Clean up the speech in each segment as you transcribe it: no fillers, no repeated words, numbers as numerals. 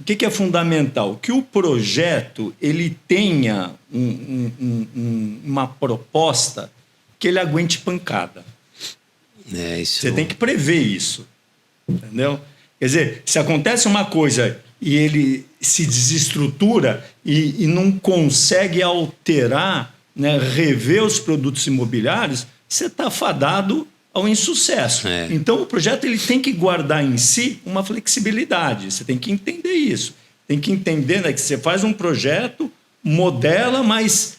o que é fundamental? Que o projeto ele tenha uma proposta que ele aguente pancada. Você tem que prever isso, entendeu? Quer dizer, se acontece uma coisa e ele se desestrutura e não consegue alterar, né, rever os produtos imobiliários, você está fadado ao insucesso. Então, o projeto ele tem que guardar em si uma flexibilidade. Você tem que entender isso. Tem que entender, né, que você faz um projeto, modela, mas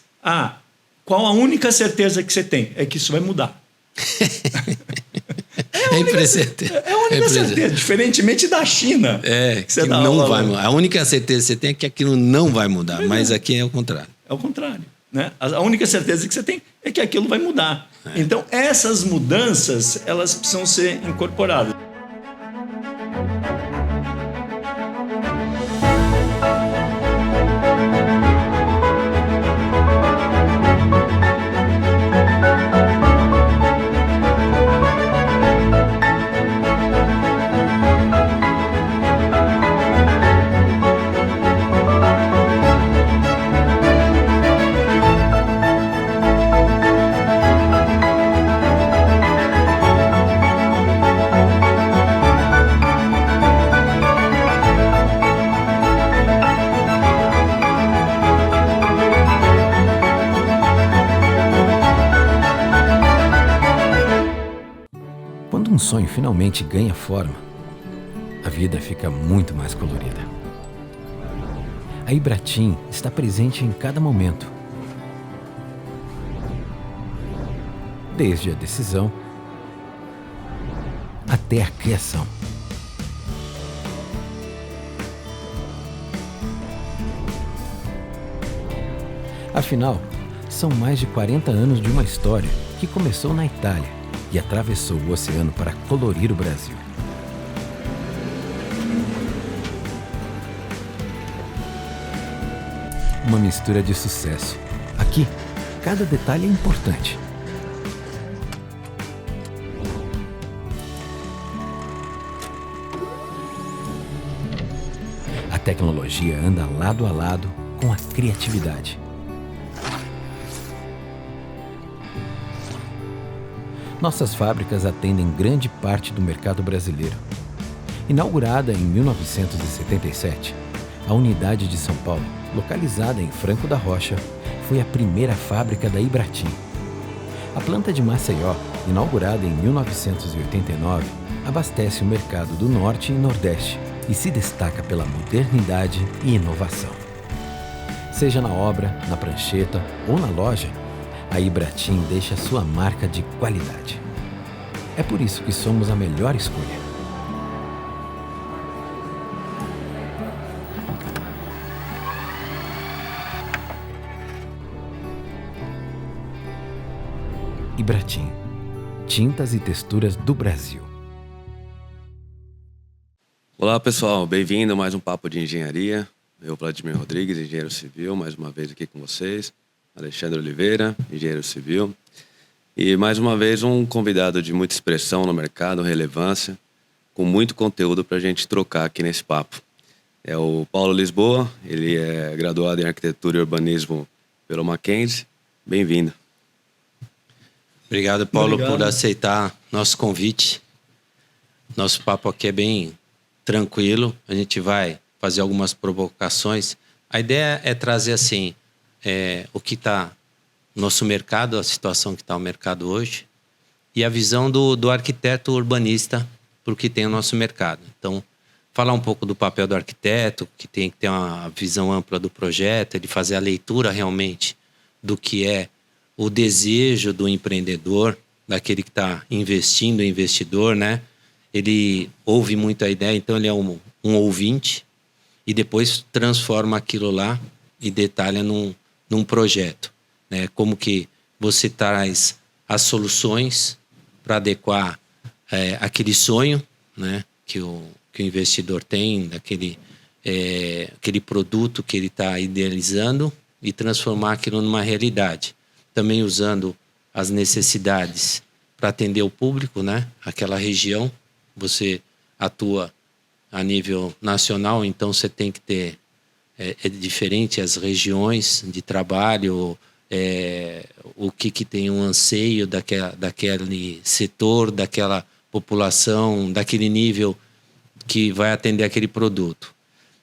qual a única certeza que você tem? É que isso vai mudar. É a única certeza, diferentemente da China. Que não vai mudar. A única certeza que você tem é que aquilo não vai mudar, mas aqui é o contrário. É o contrário. Né? A única certeza que você tem é que aquilo vai mudar. Então, essas mudanças, elas precisam ser incorporadas. Quando um sonho finalmente ganha forma, a vida fica muito mais colorida. A Ibratim está presente em cada momento. Desde a decisão até a criação. Afinal, são mais de 40 anos de uma história que começou na Itália e atravessou o oceano para colorir o Brasil. Uma mistura de sucesso. Aqui, cada detalhe é importante. A tecnologia anda lado a lado com a criatividade. Nossas fábricas atendem grande parte do mercado brasileiro. Inaugurada em 1977, a unidade de São Paulo, localizada em Franco da Rocha, foi a primeira fábrica da Ibratim. A planta de Maceió, inaugurada em 1989, abastece o mercado do Norte e Nordeste e se destaca pela modernidade e inovação. Seja na obra, na prancheta ou na loja, a Ibratim deixa sua marca de qualidade. É por isso que somos a melhor escolha. Ibratim, tintas e texturas do Brasil. Olá pessoal, bem-vindo a mais um Papo de Engenharia. Eu, Vladimir Rodrigues, engenheiro civil, mais uma vez aqui com vocês. Alexandre Oliveira, engenheiro civil. E mais uma vez um convidado de muita expressão no mercado, relevância, com muito conteúdo para a gente trocar aqui nesse papo. É o Paulo Lisboa, ele é graduado em Arquitetura e Urbanismo pelo Mackenzie. Bem-vindo. Obrigado, Paulo, por aceitar nosso convite. Nosso papo aqui é bem tranquilo, a gente vai fazer algumas provocações. A ideia é trazer assim, o que está no nosso mercado, a situação que está o mercado hoje, e a visão do arquiteto urbanista para o que tem o nosso mercado. Então, falar um pouco do papel do arquiteto, que tem que ter uma visão ampla do projeto, ele fazer a leitura realmente do que é o desejo do empreendedor, daquele que está investindo, investidor, né? Ele ouve muito a ideia, então ele é um ouvinte e depois transforma aquilo lá e detalha num projeto, né? Como que você traz as soluções para adequar aquele sonho, né? Que o investidor tem, aquele produto que ele está idealizando e transformar aquilo numa realidade. Também usando as necessidades para atender o público, né? Aquela região, você atua a nível nacional, então você tem que ter é diferente as regiões de trabalho, o que tem um anseio daquele setor, daquela população, daquele nível que vai atender aquele produto.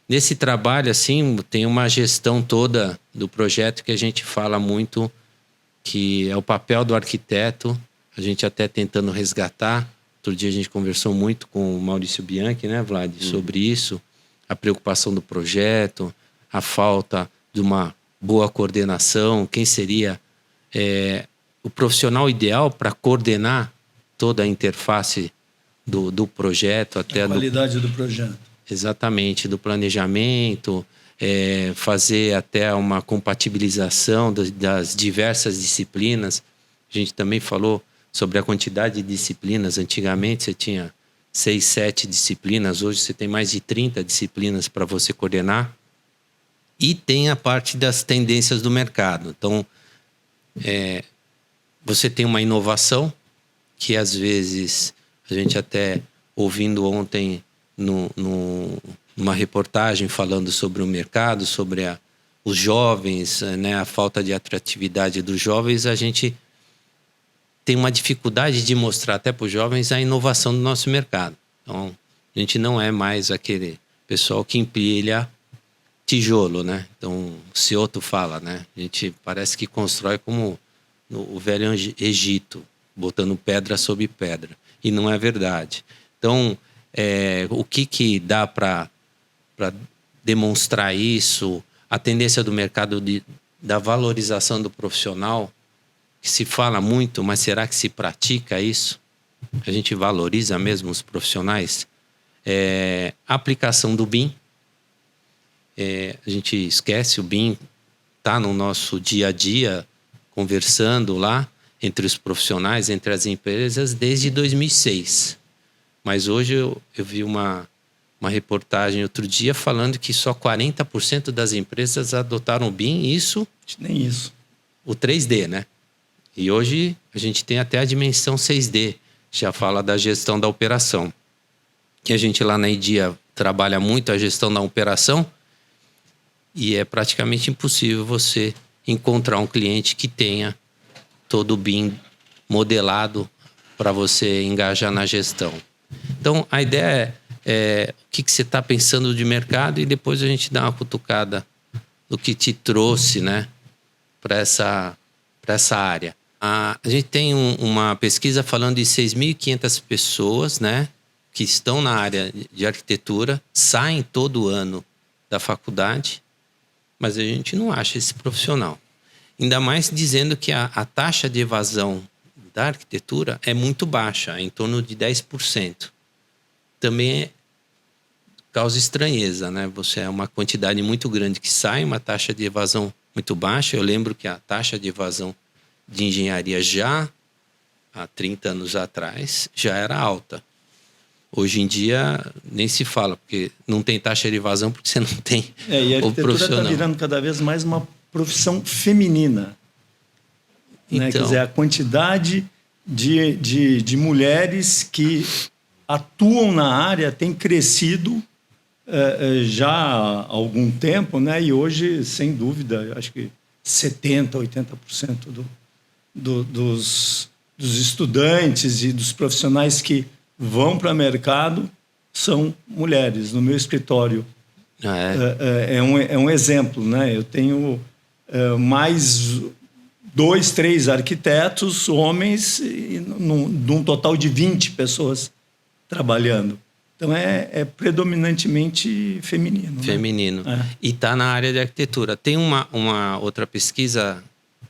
Nesse trabalho, assim, tem uma gestão toda do projeto que a gente fala muito, que é o papel do arquiteto, a gente até tentando resgatar. Outro dia a gente conversou muito com o Maurício Bianchi, né, Vlad, sobre isso, a preocupação do projeto, a falta de uma boa coordenação, quem seria o profissional ideal para coordenar toda a interface do projeto. Até a qualidade do projeto. Exatamente, do planejamento, fazer até uma compatibilização das diversas disciplinas. A gente também falou sobre a quantidade de disciplinas. Antigamente você tinha 6, 7 disciplinas, hoje você tem mais de 30 disciplinas para você coordenar. E tem a parte das tendências do mercado. Então, você tem uma inovação que às vezes, a gente até ouvindo ontem numa reportagem falando sobre o mercado, sobre os jovens, né, a falta de atratividade dos jovens, a gente tem uma dificuldade de mostrar até para os jovens a inovação do nosso mercado. Então, a gente não é mais aquele pessoal que empilha tijolo, né? Então, o Cioto fala, né? A gente parece que constrói como no Velho Egito, botando pedra sobre pedra. E não é verdade. Então, o que dá para demonstrar isso? A tendência do mercado da valorização do profissional, que se fala muito, mas será que se pratica isso? A gente valoriza mesmo os profissionais? A aplicação do BIM. A gente esquece, o BIM está no nosso dia a dia, conversando lá entre os profissionais, entre as empresas, desde 2006. Mas hoje eu vi uma reportagem outro dia falando que só 40% das empresas adotaram o BIM, nem isso. O 3D, né? E hoje a gente tem até a dimensão 6D, já fala da gestão da operação. Que a gente lá na IDIA trabalha muito a gestão da operação, e é praticamente impossível você encontrar um cliente que tenha todo o BIM modelado para você engajar na gestão. Então, a ideia é o que você está pensando de mercado, e depois a gente dá uma cutucada do que te trouxe, né, para essa área. A gente tem uma pesquisa falando de 6.500 pessoas, né, que estão na área de arquitetura, saem todo ano da faculdade, mas a gente não acha esse profissional. Ainda mais dizendo que a taxa de evasão da arquitetura é muito baixa, em torno de 10%. Também causa estranheza, né? Você é uma quantidade muito grande que sai, uma taxa de evasão muito baixa. Eu lembro que a taxa de evasão de engenharia já há 30 anos atrás já era alta. Hoje em dia nem se fala, porque não tem taxa de evasão porque você não tem e a arquitetura está virando cada vez mais uma profissão feminina. Então, né? Quer dizer, a quantidade de mulheres que atuam na área tem crescido já há algum tempo, né? E hoje, sem dúvida, acho que 70%, 80% dos estudantes e dos profissionais que vão para o mercado são mulheres. No meu escritório é um exemplo, né? Eu tenho mais 2, 3 arquitetos, homens, num total de 20 pessoas trabalhando. Então é predominantemente feminino. Feminino. Né? E está na área de arquitetura. Tem uma outra pesquisa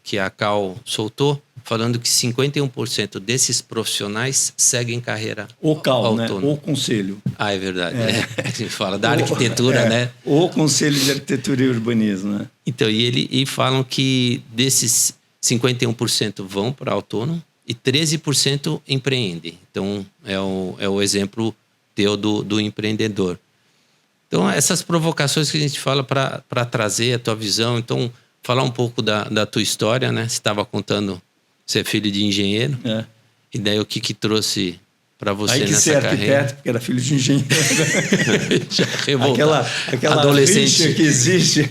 que a Cal soltou, falando que 51% desses profissionais seguem carreira autônoma. Né? O conselho. É verdade. A gente fala da arquitetura, né? O Conselho de Arquitetura e Urbanismo, né? Então, e falam que desses 51% vão para autônomo e 13% empreendem. Então, é o exemplo teu do empreendedor. Então, essas provocações que a gente fala para trazer a tua visão. Então, falar um pouco da tua história, né? Você estava contando, você é filho de engenheiro. E daí o que trouxe para você aí que nessa ser arquiteto, carreira? porque era filho de engenheiro. aquela adolescente rixa que existe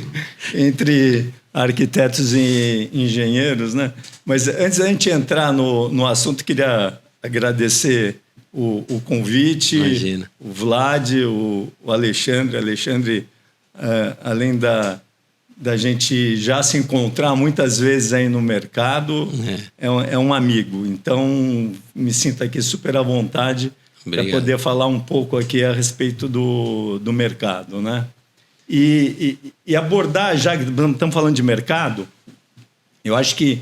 entre arquitetos e engenheiros, né? Mas antes da gente entrar no assunto, queria agradecer o convite, Imagina. o Vlad, o Alexandre. Alexandre, além da gente já se encontrar muitas vezes aí no mercado, é um amigo. Então, me sinto aqui super à vontade para poder falar um pouco aqui a respeito do mercado, né? E abordar, já que estamos falando de mercado, eu acho que,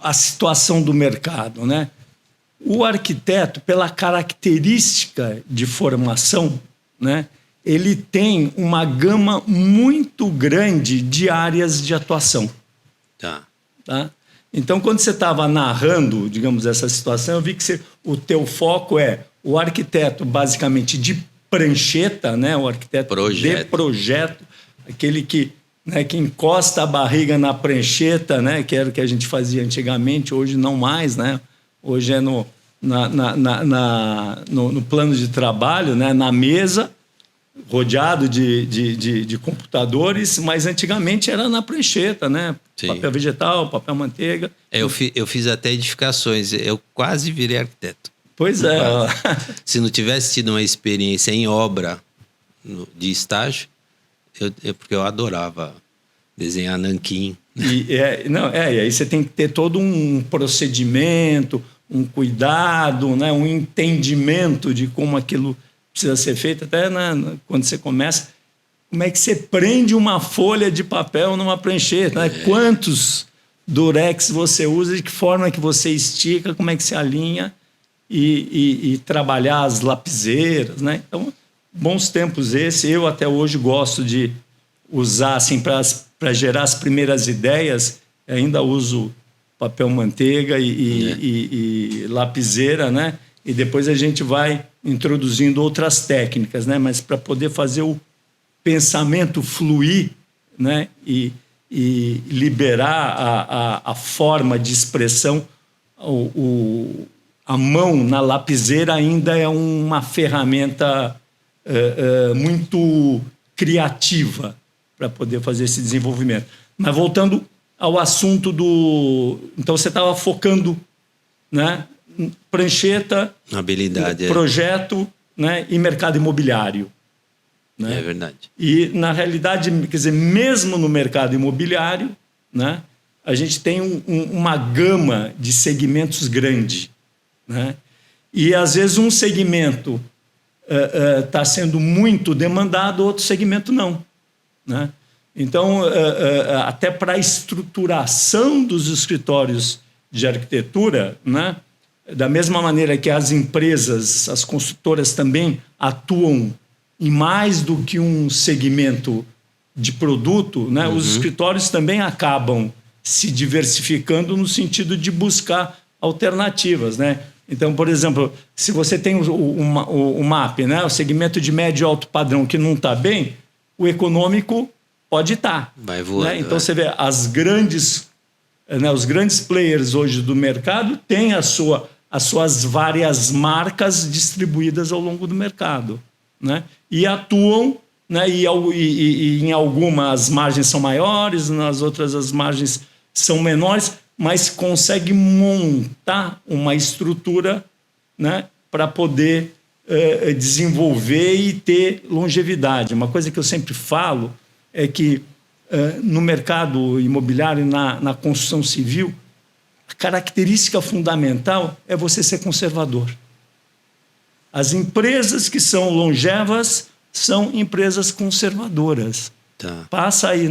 a situação do mercado, né? O arquiteto, pela característica de formação, né? Ele tem uma gama muito grande de áreas de atuação. Tá? Então, quando você estava narrando, digamos, essa situação, eu vi que o teu foco é o arquiteto, basicamente, de prancheta, né? O arquiteto de projeto, aquele que encosta a barriga na prancheta, né? Que era o que a gente fazia antigamente, hoje não mais, né? Hoje é no plano de trabalho, né? Na mesa, rodeado de computadores, mas antigamente era na prancheta, né? Sim. Papel vegetal, papel manteiga. Eu fiz até edificações, eu quase virei arquiteto. Pois é. Se não tivesse tido uma experiência em obra de estágio, porque eu adorava desenhar nanquim. E aí você tem que ter todo um procedimento, um cuidado, né? Um entendimento de como aquilo precisa ser feito. Até quando você começa, como é que você prende uma folha de papel numa prancheta, né? Quantos durex você usa, de que forma que você estica, como é que se alinha e trabalhar as lapiseiras, né? Então, bons tempos esse. Eu até hoje gosto de usar assim para gerar as primeiras ideias. Ainda uso papel manteiga e lapiseira, né? E depois a gente vai introduzindo outras técnicas, né? Mas para poder fazer o pensamento fluir, né? E liberar a forma de expressão, a mão na lapiseira ainda é uma ferramenta muito criativa para poder fazer esse desenvolvimento. Mas voltando ao assunto então você estava focando, né? Prancheta, habilidade, projeto, né? E mercado imobiliário. Né? É verdade. E, na realidade, quer dizer, mesmo no mercado imobiliário, né? A gente tem uma gama de segmentos grande. Né? E, às vezes, um segmento está sendo muito demandado, outro segmento não. Né? Então, até para a estruturação dos escritórios de arquitetura, né? Da mesma maneira que as empresas, as construtoras também atuam em mais do que um segmento de produto, né? Os escritórios também acabam se diversificando no sentido de buscar alternativas, né? Então, por exemplo, se você tem o MAP, né? O segmento de médio e alto padrão que não está bem, o econômico pode estar. Vai voando. Né? Então, você vê os grandes players hoje do mercado têm as suas várias marcas distribuídas ao longo do mercado, né? E atuam, né? E em algumas as margens são maiores, nas outras as margens são menores, mas consegue montar uma estrutura, né? Para poder desenvolver e ter longevidade. Uma coisa que eu sempre falo é que no mercado imobiliário, na construção civil, a característica fundamental é você ser conservador. As empresas que são longevas são empresas conservadoras. Tá. Passa aí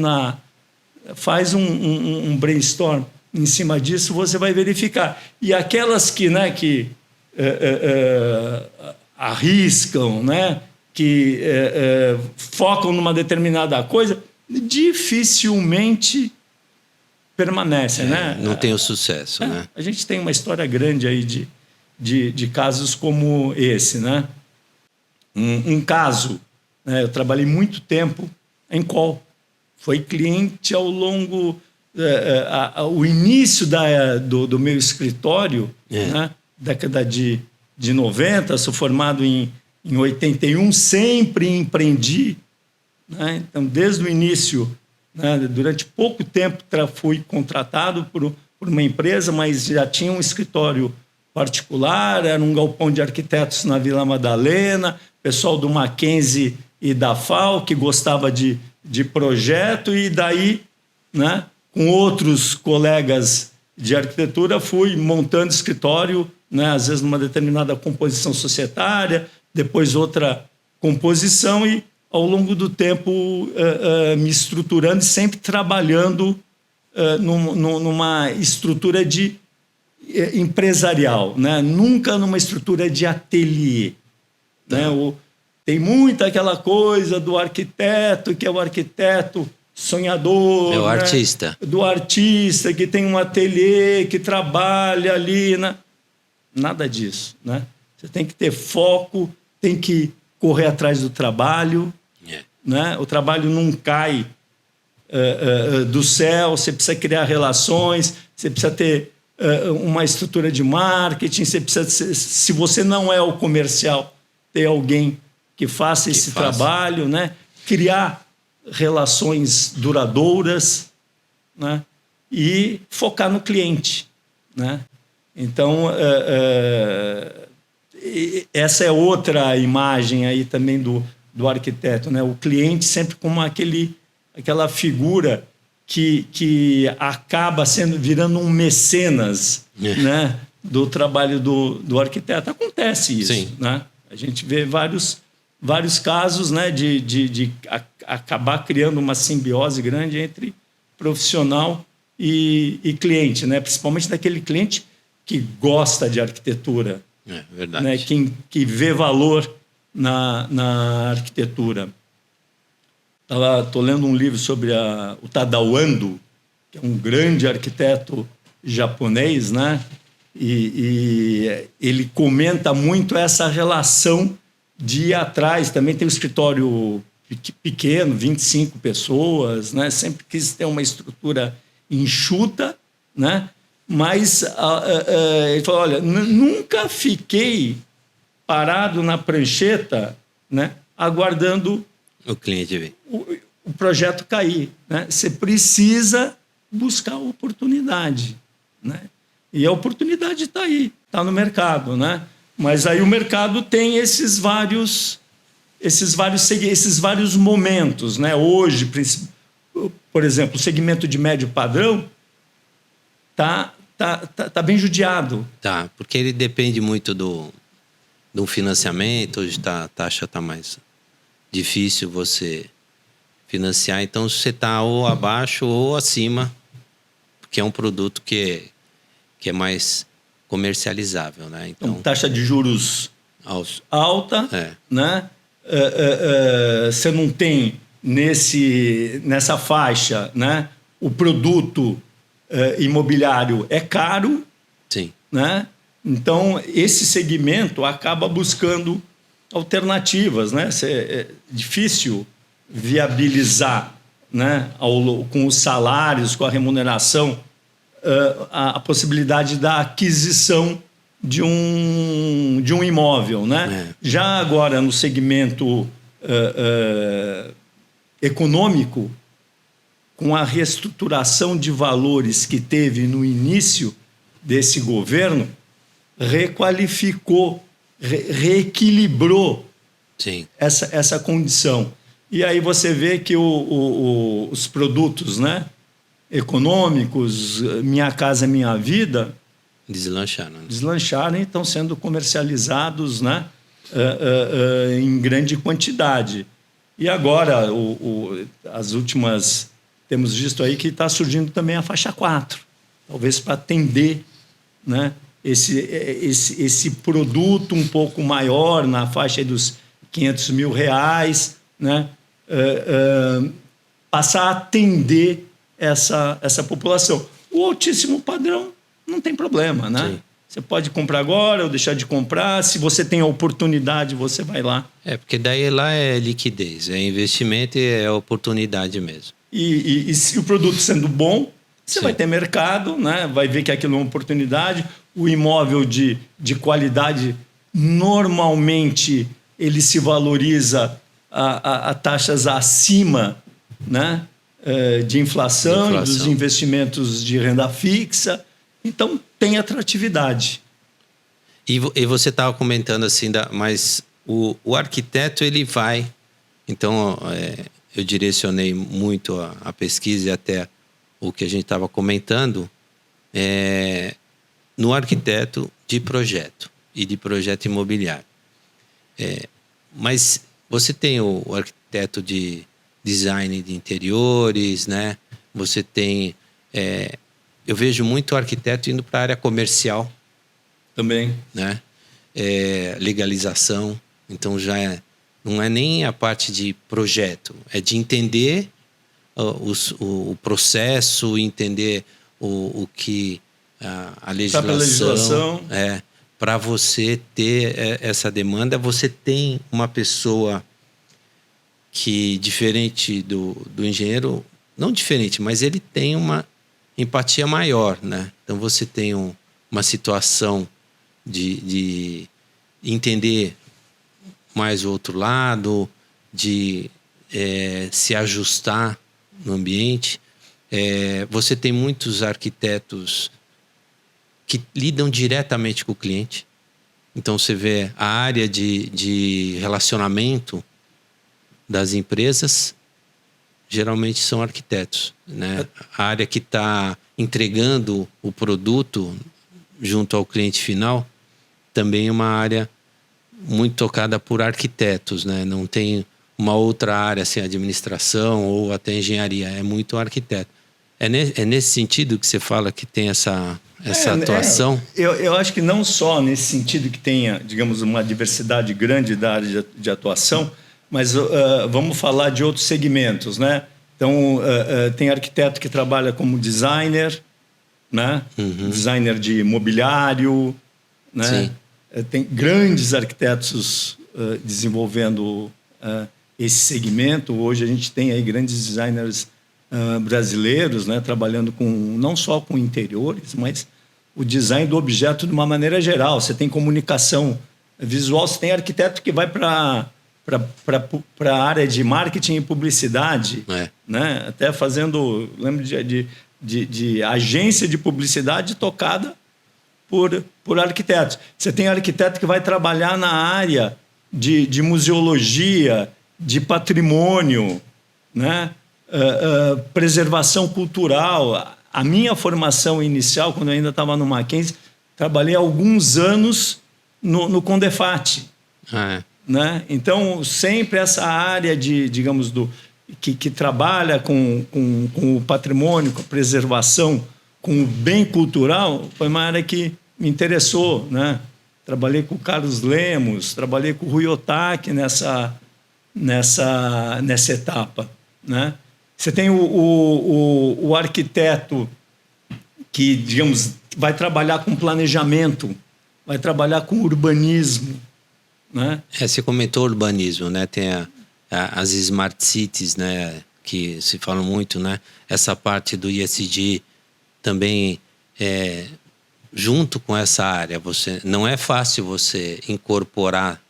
faz um brainstorm em cima disso, você vai verificar. E aquelas que arriscam, né, que focam numa determinada coisa, dificilmente permanecem, né? Não tem o sucesso, né? A gente tem uma história grande aí de casos como esse, né? Um caso, né? Eu trabalhei muito tempo em Call. Foi cliente ao longo... o início do meu escritório, né? Década de de 90, sou formado em 81, sempre empreendi, né? Então, desde o início, né, durante pouco tempo fui contratado por uma empresa, mas já tinha um escritório particular, era um galpão de arquitetos na Vila Madalena, pessoal do Mackenzie e da FAO, que gostava de projeto, e daí, né, com outros colegas de arquitetura, fui montando escritório, né, às vezes numa determinada composição societária, depois outra composição, e ao longo do tempo me estruturando e sempre trabalhando numa estrutura empresarial, né? Nunca numa estrutura de ateliê. Né? Tem muita aquela coisa do arquiteto, que é o arquiteto sonhador. É o né? artista. Do artista que tem um ateliê, que trabalha ali. Né? Nada disso. Né? Você tem que ter foco, tem que correr atrás do trabalho. Né? O trabalho não cai do céu, você precisa criar relações, você precisa ter uma estrutura de marketing, você precisa, se você não é o comercial, ter alguém que faça esse trabalho, né? Criar relações duradouras, né? E focar no cliente. Né? Então, essa é outra imagem aí também do arquiteto, né? O cliente sempre como aquela figura que acaba virando um mecenas, né? Do trabalho do arquiteto. Acontece isso. Sim. Né? A gente vê vários casos, né? de acabar criando uma simbiose grande entre profissional e cliente, né? Principalmente daquele cliente que gosta de arquitetura. É verdade. Né? Que vê valor na arquitetura. Estou lendo um livro sobre o Tadao Ando, que é um grande arquiteto japonês, né? E ele comenta muito essa relação de ir atrás. Também tem um escritório pequeno, 25 pessoas, né? Sempre quis ter uma estrutura enxuta, né? Mas ele falou, olha, nunca fiquei parado na prancheta, né, aguardando o cliente vir. O projeto cair. Né? Você precisa buscar a oportunidade. Né? E a oportunidade está aí, está no mercado. Né? Mas aí o mercado tem esses vários momentos. Né? Hoje, por exemplo, o segmento de médio padrão está bem judiado. Tá, porque ele depende muito do financiamento. Hoje a taxa está mais difícil você financiar. Então, você está ou abaixo ou acima, porque é um produto que é mais comercializável. Né? Então, taxa de juros alta, né? Você não tem nessa faixa, né? O produto imobiliário é caro. Sim. Né? Então, esse segmento acaba buscando alternativas. Né? É difícil viabilizar, né? Com os salários, com a remuneração, a possibilidade da aquisição de um imóvel. Né? Já agora, no segmento econômico, com a reestruturação de valores que teve no início desse governo, requalificou, reequilibrou essa condição. E aí você vê que os produtos, né, econômicos, Minha Casa Minha Vida, deslancharam e estão sendo comercializados, né, em grande quantidade. E agora, as últimas, temos visto aí que está surgindo também a faixa 4, talvez para atender, né, esse produto um pouco maior, na faixa dos R$500 mil, né, passar a atender essa população. O altíssimo padrão não tem problema, né? Sim. Você pode comprar agora ou deixar de comprar. Se você tem a oportunidade, você vai lá. Porque daí lá é liquidez, é investimento e é oportunidade mesmo. E se o produto sendo bom, você vai ter mercado, né? Vai ver que aquilo é uma oportunidade. O imóvel de qualidade normalmente ele se valoriza a taxas acima, né, de inflação, dos investimentos de renda fixa. Então, tem atratividade. E você estava comentando assim, mas o arquiteto, ele vai... Então, eu direcionei muito a pesquisa e até o que a gente estava comentando no arquiteto de projeto e de projeto imobiliário. Mas você tem o arquiteto de design de interiores, né? Você tem... eu vejo muito arquiteto indo para a área comercial. Também. Né? Legalização. Então, não é nem a parte de projeto. É de entender o processo, entender o que a legislação... Para você ter essa demanda, você tem uma pessoa que, diferente do engenheiro, não diferente, mas ele tem uma empatia maior, né? Então você tem uma situação de entender mais o outro lado, de se ajustar no ambiente. Você tem muitos arquitetos que lidam diretamente com o cliente. Então, você vê a área de relacionamento das empresas, geralmente são arquitetos, né? A área que está entregando o produto junto ao cliente final, também é uma área muito tocada por arquitetos, né? Não tem uma outra área, assim, administração ou até engenharia, é muito arquiteto. É nesse sentido que você fala que tem essa atuação? Eu acho que não só nesse sentido que tenha, digamos, uma diversidade grande da área de atuação, mas vamos falar de outros segmentos, né? Então, tem arquiteto que trabalha como designer, né? Uhum. Designer de mobiliário, né? Tem grandes arquitetos desenvolvendo esse segmento. Hoje a gente tem aí grandes designers brasileiros, né, trabalhando não só com interiores, mas o design do objeto de uma maneira geral. Você tem comunicação visual, você tem arquiteto que vai para a área de marketing e publicidade, né, até fazendo, lembro de agência de publicidade tocada por arquitetos. Você tem arquiteto que vai trabalhar na área de museologia, de patrimônio, né? Preservação cultural. A minha formação inicial, quando eu ainda estava no Mackenzie, trabalhei alguns anos no Condefat. Né? Então, sempre essa área digamos, que trabalha com o patrimônio, com a preservação, com o bem cultural, foi uma área que me interessou, né? Trabalhei com o Carlos Lemos, trabalhei com o Rui Otaki nessa etapa, né? Você tem o arquiteto que, digamos, vai trabalhar com planejamento, vai trabalhar com urbanismo, né? Você comentou urbanismo, né? Tem as smart cities, né? Que se fala muito, né? Essa parte do ESG também junto com essa área. Não é fácil você incorporar,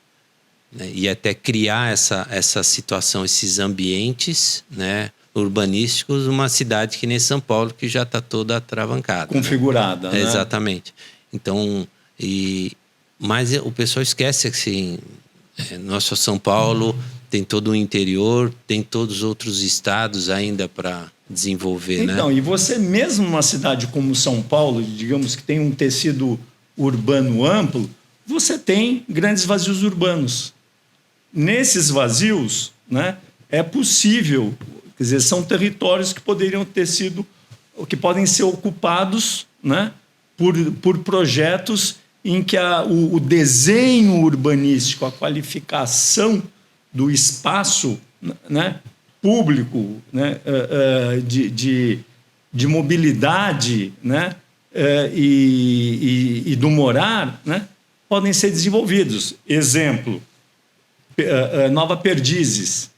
né, e até criar essa situação, esses ambientes, né, urbanísticos, uma cidade que nem São Paulo, que já está toda atravancada. Configurada, né? Exatamente. Então, mas o pessoal esquece que, assim, nosso São Paulo tem todo o interior, tem todos os outros estados ainda para desenvolver, então, né? E você mesmo numa cidade como São Paulo, digamos que tem um tecido urbano amplo, você tem grandes vazios urbanos. Nesses vazios, né, é possível, quer dizer, são territórios que poderiam ter sido, que podem ser ocupados, né, por projetos em que o desenho urbanístico, a qualificação do espaço, né, público, né, de mobilidade, né, e do morar, né, podem ser desenvolvidos. Exemplo, Nova Perdizes.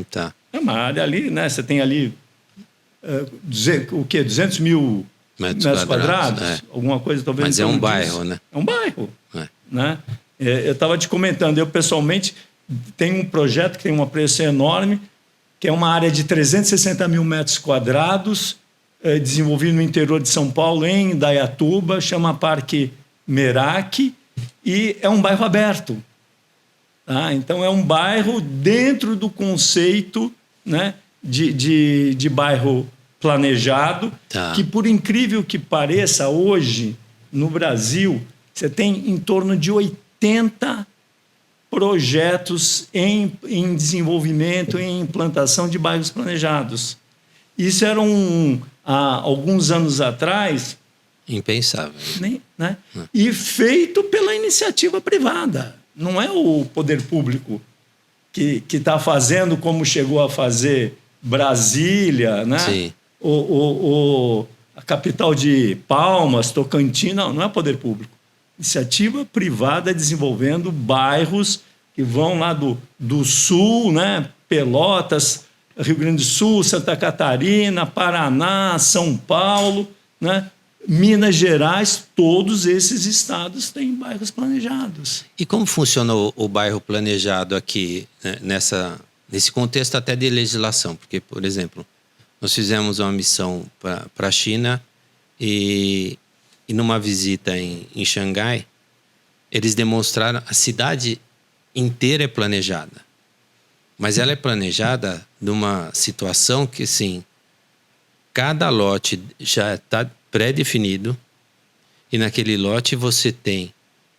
Tá. É uma área ali, né? Você tem ali 200 mil metros quadrados? Alguma coisa talvez. Mas é um bairro, né? É um bairro. Né? Eu estava te comentando, eu pessoalmente tenho um projeto que tem uma pressão enorme, que é uma área de 360 mil metros quadrados, desenvolvido no interior de São Paulo, em Indaiatuba, chama Parque Merak, e é um bairro aberto. Tá? Então, é um bairro dentro do conceito, né, de bairro planejado, tá, que, por incrível que pareça, hoje, no Brasil, você tem em torno de 80 projetos em desenvolvimento, em implantação de bairros planejados. Isso era há alguns anos atrás... impensável. Né? E feito pela iniciativa privada. Não é o poder público que está fazendo como chegou a fazer Brasília, né? Sim. A capital de Palmas, Tocantins, não é poder público. Iniciativa privada desenvolvendo bairros que vão lá do sul, né? Pelotas, Rio Grande do Sul, Santa Catarina, Paraná, São Paulo, né? Minas Gerais, todos esses estados têm bairros planejados. E como funciona o bairro planejado aqui, né, nesse contexto até de legislação? Porque, por exemplo, nós fizemos uma missão para a China e numa visita em Xangai, eles demonstraram a cidade inteira é planejada. Mas ela é planejada numa situação que, assim, cada lote já está pré-definido e naquele lote você tem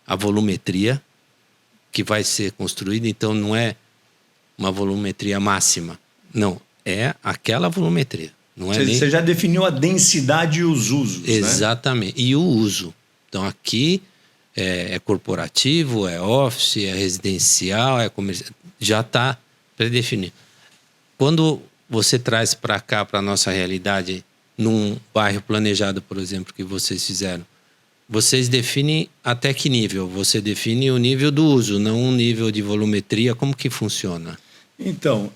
a volumetria que vai ser construída, então não é uma volumetria máxima, não, é aquela volumetria. Não é Você já definiu a densidade e os usos. Exatamente, né? E o uso. Então aqui é corporativo, é office, é residencial, é comercial, já está pré-definido. Quando você traz para cá, para a nossa realidade, num bairro planejado, por exemplo, que vocês fizeram, vocês definem até que nível? Você define o nível do uso, não o nível de volumetria. Como que funciona? Então,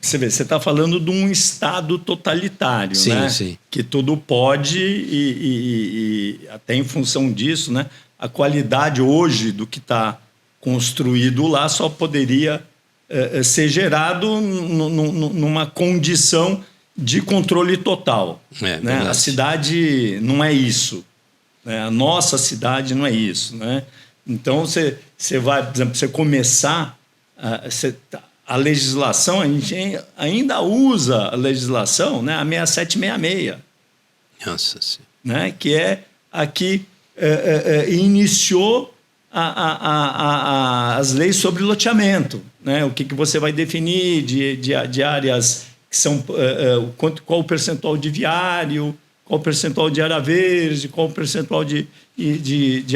você está falando de um Estado totalitário, sim, né? Sim. Que tudo pode e até em função disso, né? A qualidade hoje do que está construído lá só poderia ser gerado numa condição de controle total. Né? A cidade não é isso. Né? A nossa cidade não é isso. Né? Então, você vai, por exemplo, você começar... A legislação, a gente ainda usa a legislação, né? A 6766. Nossa Senhora. Né? Que é a que iniciou as leis sobre loteamento. Né? O que você vai definir de áreas... que são qual o percentual de viário, qual o percentual de área verde, qual o percentual de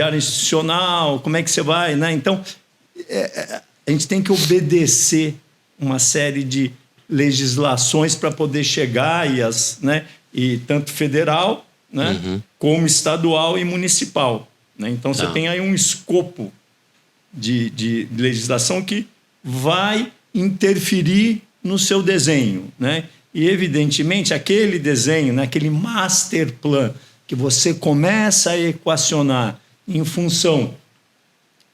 área institucional, como é que você vai, né? Então, a gente tem que obedecer uma série de legislações para poder chegar e tanto federal, né, como estadual e municipal. Né? Então, você tem aí um escopo de legislação que vai interferir no seu desenho, né? E, evidentemente, aquele desenho, né, aquele master plan que você começa a equacionar em função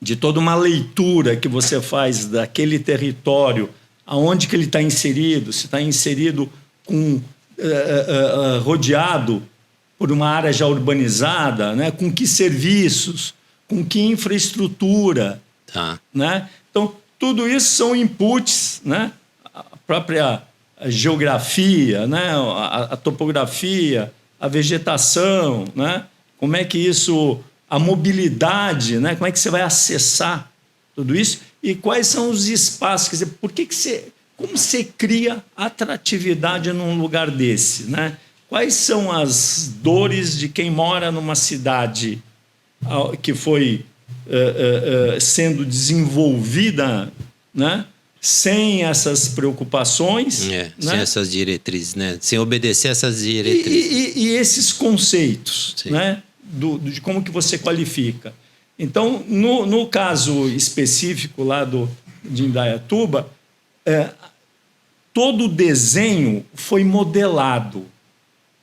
de toda uma leitura que você faz daquele território, aonde que ele está inserido, se está inserido rodeado por uma área já urbanizada, né, com que serviços, com que infraestrutura. Né? Então, tudo isso são inputs, né? A própria geografia, né? A topografia, a vegetação, né? Como é que isso, a mobilidade, né? Como é que você vai acessar tudo isso e quais são os espaços, quer dizer, como você cria atratividade num lugar desse, né? Quais são as dores de quem mora numa cidade que foi sendo desenvolvida, né? Sem essas preocupações, né? Sem essas diretrizes, né? Sem obedecer essas diretrizes. E esses conceitos, né? De como que você qualifica. Então, no caso específico lá de Indaiatuba, todo o desenho foi modelado.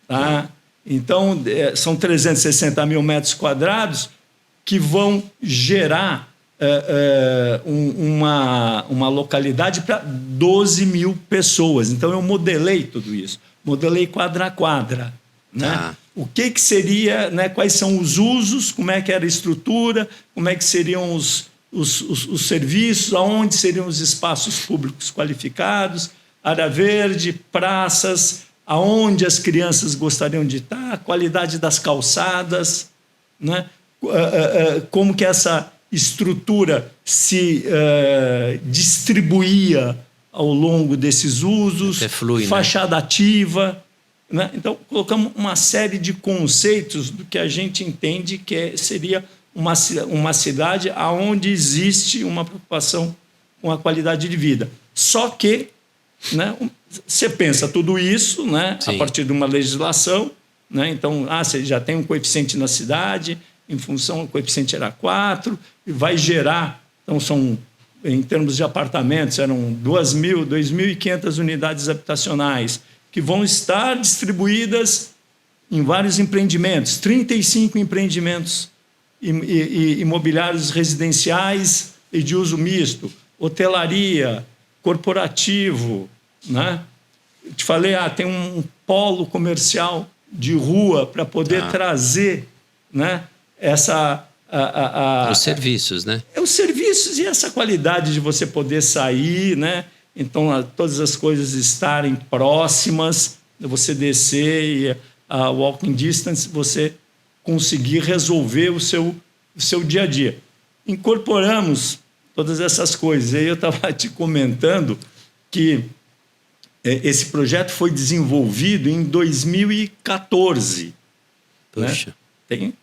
Tá? Então, são 360 mil metros quadrados que vão gerar uma localidade para 12 mil pessoas. Então, eu modelei tudo isso. Modelei quadra a quadra. Né? O que seria, né? Quais são os usos, como é que era a estrutura, como é que seriam os serviços, aonde seriam os espaços públicos qualificados, área verde, praças, aonde as crianças gostariam de estar, a qualidade das calçadas, né? Como que essa estrutura se distribuía ao longo desses usos, flui, fachada ativa. Né? Então, colocamos uma série de conceitos do que a gente entende que seria uma cidade onde existe uma preocupação com a qualidade de vida. Só que, né, você pensa tudo isso, né, a partir de uma legislação, né? Então, você já tem um coeficiente na cidade, em função, o coeficiente era 4, e vai gerar, então são, em termos de apartamentos, eram 2.500 unidades habitacionais, que vão estar distribuídas em vários empreendimentos, 35 empreendimentos imobiliários residenciais e de uso misto, hotelaria, corporativo, né? Eu te falei, tem um polo comercial de rua para poder trazer, né, os serviços, né? Os serviços e essa qualidade de você poder sair, né? Então, todas as coisas estarem próximas, você descer e a walking distance, você conseguir resolver o seu dia a dia. Incorporamos todas essas coisas. Aí eu estava te comentando que esse projeto foi desenvolvido em 2014. Puxa. Né?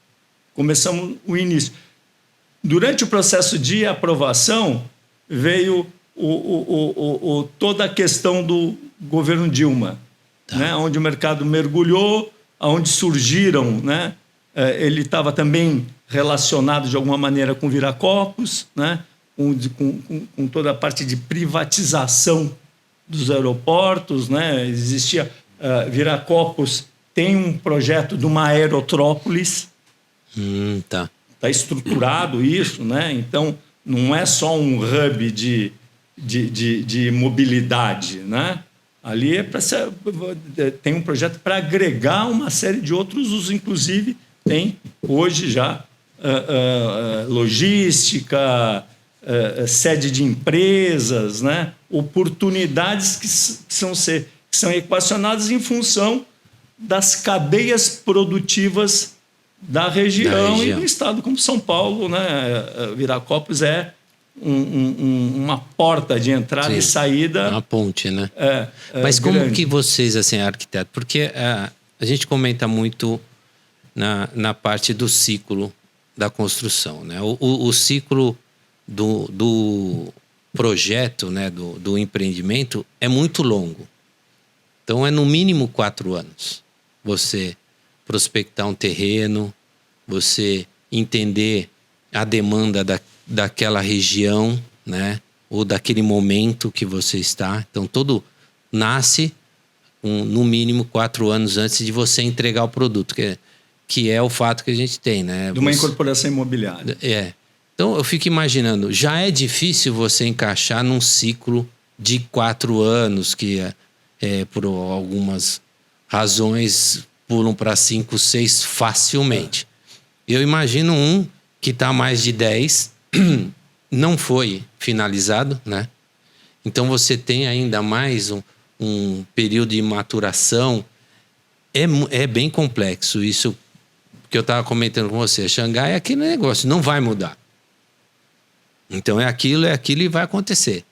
Começamos o início. Durante o processo de aprovação, veio toda a questão do governo Dilma, né? Onde o mercado mergulhou, onde surgiram, né? Ele estava também relacionado de alguma maneira com Viracopos, né? Com toda a parte de privatização dos aeroportos, né? Existia Viracopos tem um projeto de uma aerótrópolis. Tá estruturado isso, né? Então não é só um hub de mobilidade, né? Ali tem um projeto para agregar uma série de outros usos, inclusive tem hoje já logística, sede de empresas, né? Oportunidades que são equacionadas em função das cadeias produtivas da região e do estado, como São Paulo, né? Viracopos é uma porta de entrada e saída. Uma ponte, né? Mas como grande. Que vocês, assim, arquiteto, porque a gente comenta muito na parte do ciclo da construção, né? O ciclo do projeto, né? Do empreendimento é muito longo. Então é no mínimo 4 anos. Você prospectar um terreno, você entender a demanda daquela região, né? Ou daquele momento que você está. Então, todo nasce no mínimo 4 anos antes de você entregar o produto, que é o fato que a gente tem, né? De uma incorporação imobiliária. Então, eu fico imaginando, já é difícil você encaixar num ciclo de 4 anos, que por algumas razões pulam para 5, 6 facilmente. Eu imagino um que está há mais de 10, não foi finalizado, né? Então você tem ainda mais um período de maturação. É bem complexo isso que eu estava comentando com você. Xangai é aquele negócio, não vai mudar. Então é aquilo e vai acontecer.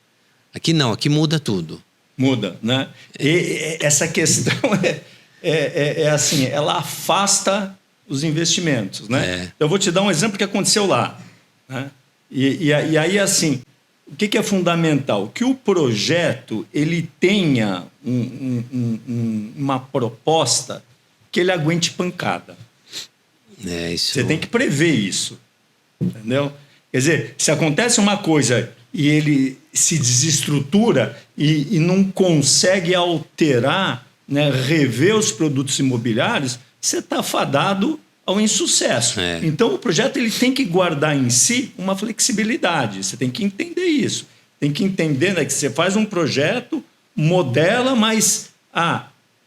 Aqui não, aqui muda tudo. Muda, né? E essa questão assim, ela afasta os investimentos, né? Eu vou te dar um exemplo que aconteceu lá, né? E aí, assim, o que é fundamental? Que o projeto ele tenha uma proposta que ele aguente pancada. Você tem que prever isso, entendeu? Quer dizer, se acontece uma coisa e ele se desestrutura e não consegue alterar, né, rever os produtos imobiliários, você está fadado ao insucesso. Então, o projeto ele tem que guardar em si uma flexibilidade. Você tem que entender isso. Tem que entender, né, que você faz um projeto, modela, mas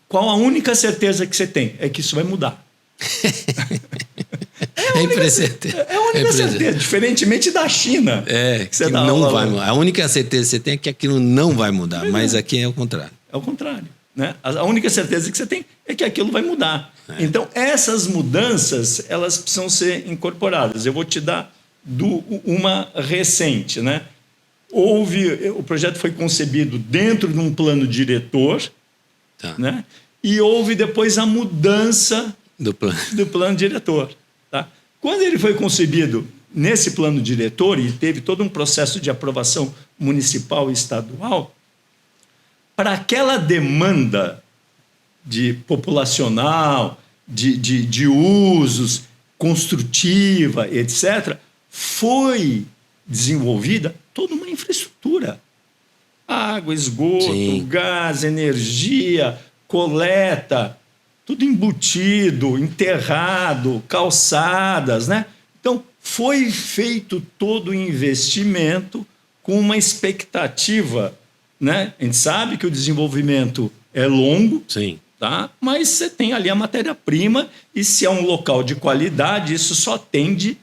qual a única certeza que você tem? É que isso vai mudar. É a única certeza, diferentemente da China. Que não vai mudar. A única certeza que você tem é que aquilo não vai mudar, mas aqui é o contrário. É o contrário. Né? A única certeza que você tem é que aquilo vai mudar. Então, essas mudanças, elas precisam ser incorporadas. Eu vou te dar uma recente. Né? O projeto foi concebido dentro de um plano diretor, né? E houve depois a mudança do plano diretor. Tá? Quando ele foi concebido nesse plano diretor e teve todo um processo de aprovação municipal e estadual, para aquela demanda populacional, de usos, construtiva, etc., foi desenvolvida toda uma infraestrutura. Água, esgoto, gás, energia, coleta, tudo embutido, enterrado, calçadas, né? Então, foi feito todo o investimento com uma expectativa, né? A gente sabe que o desenvolvimento é longo, tá? Mas você tem ali a matéria-prima e se é um local de qualidade, isso só tende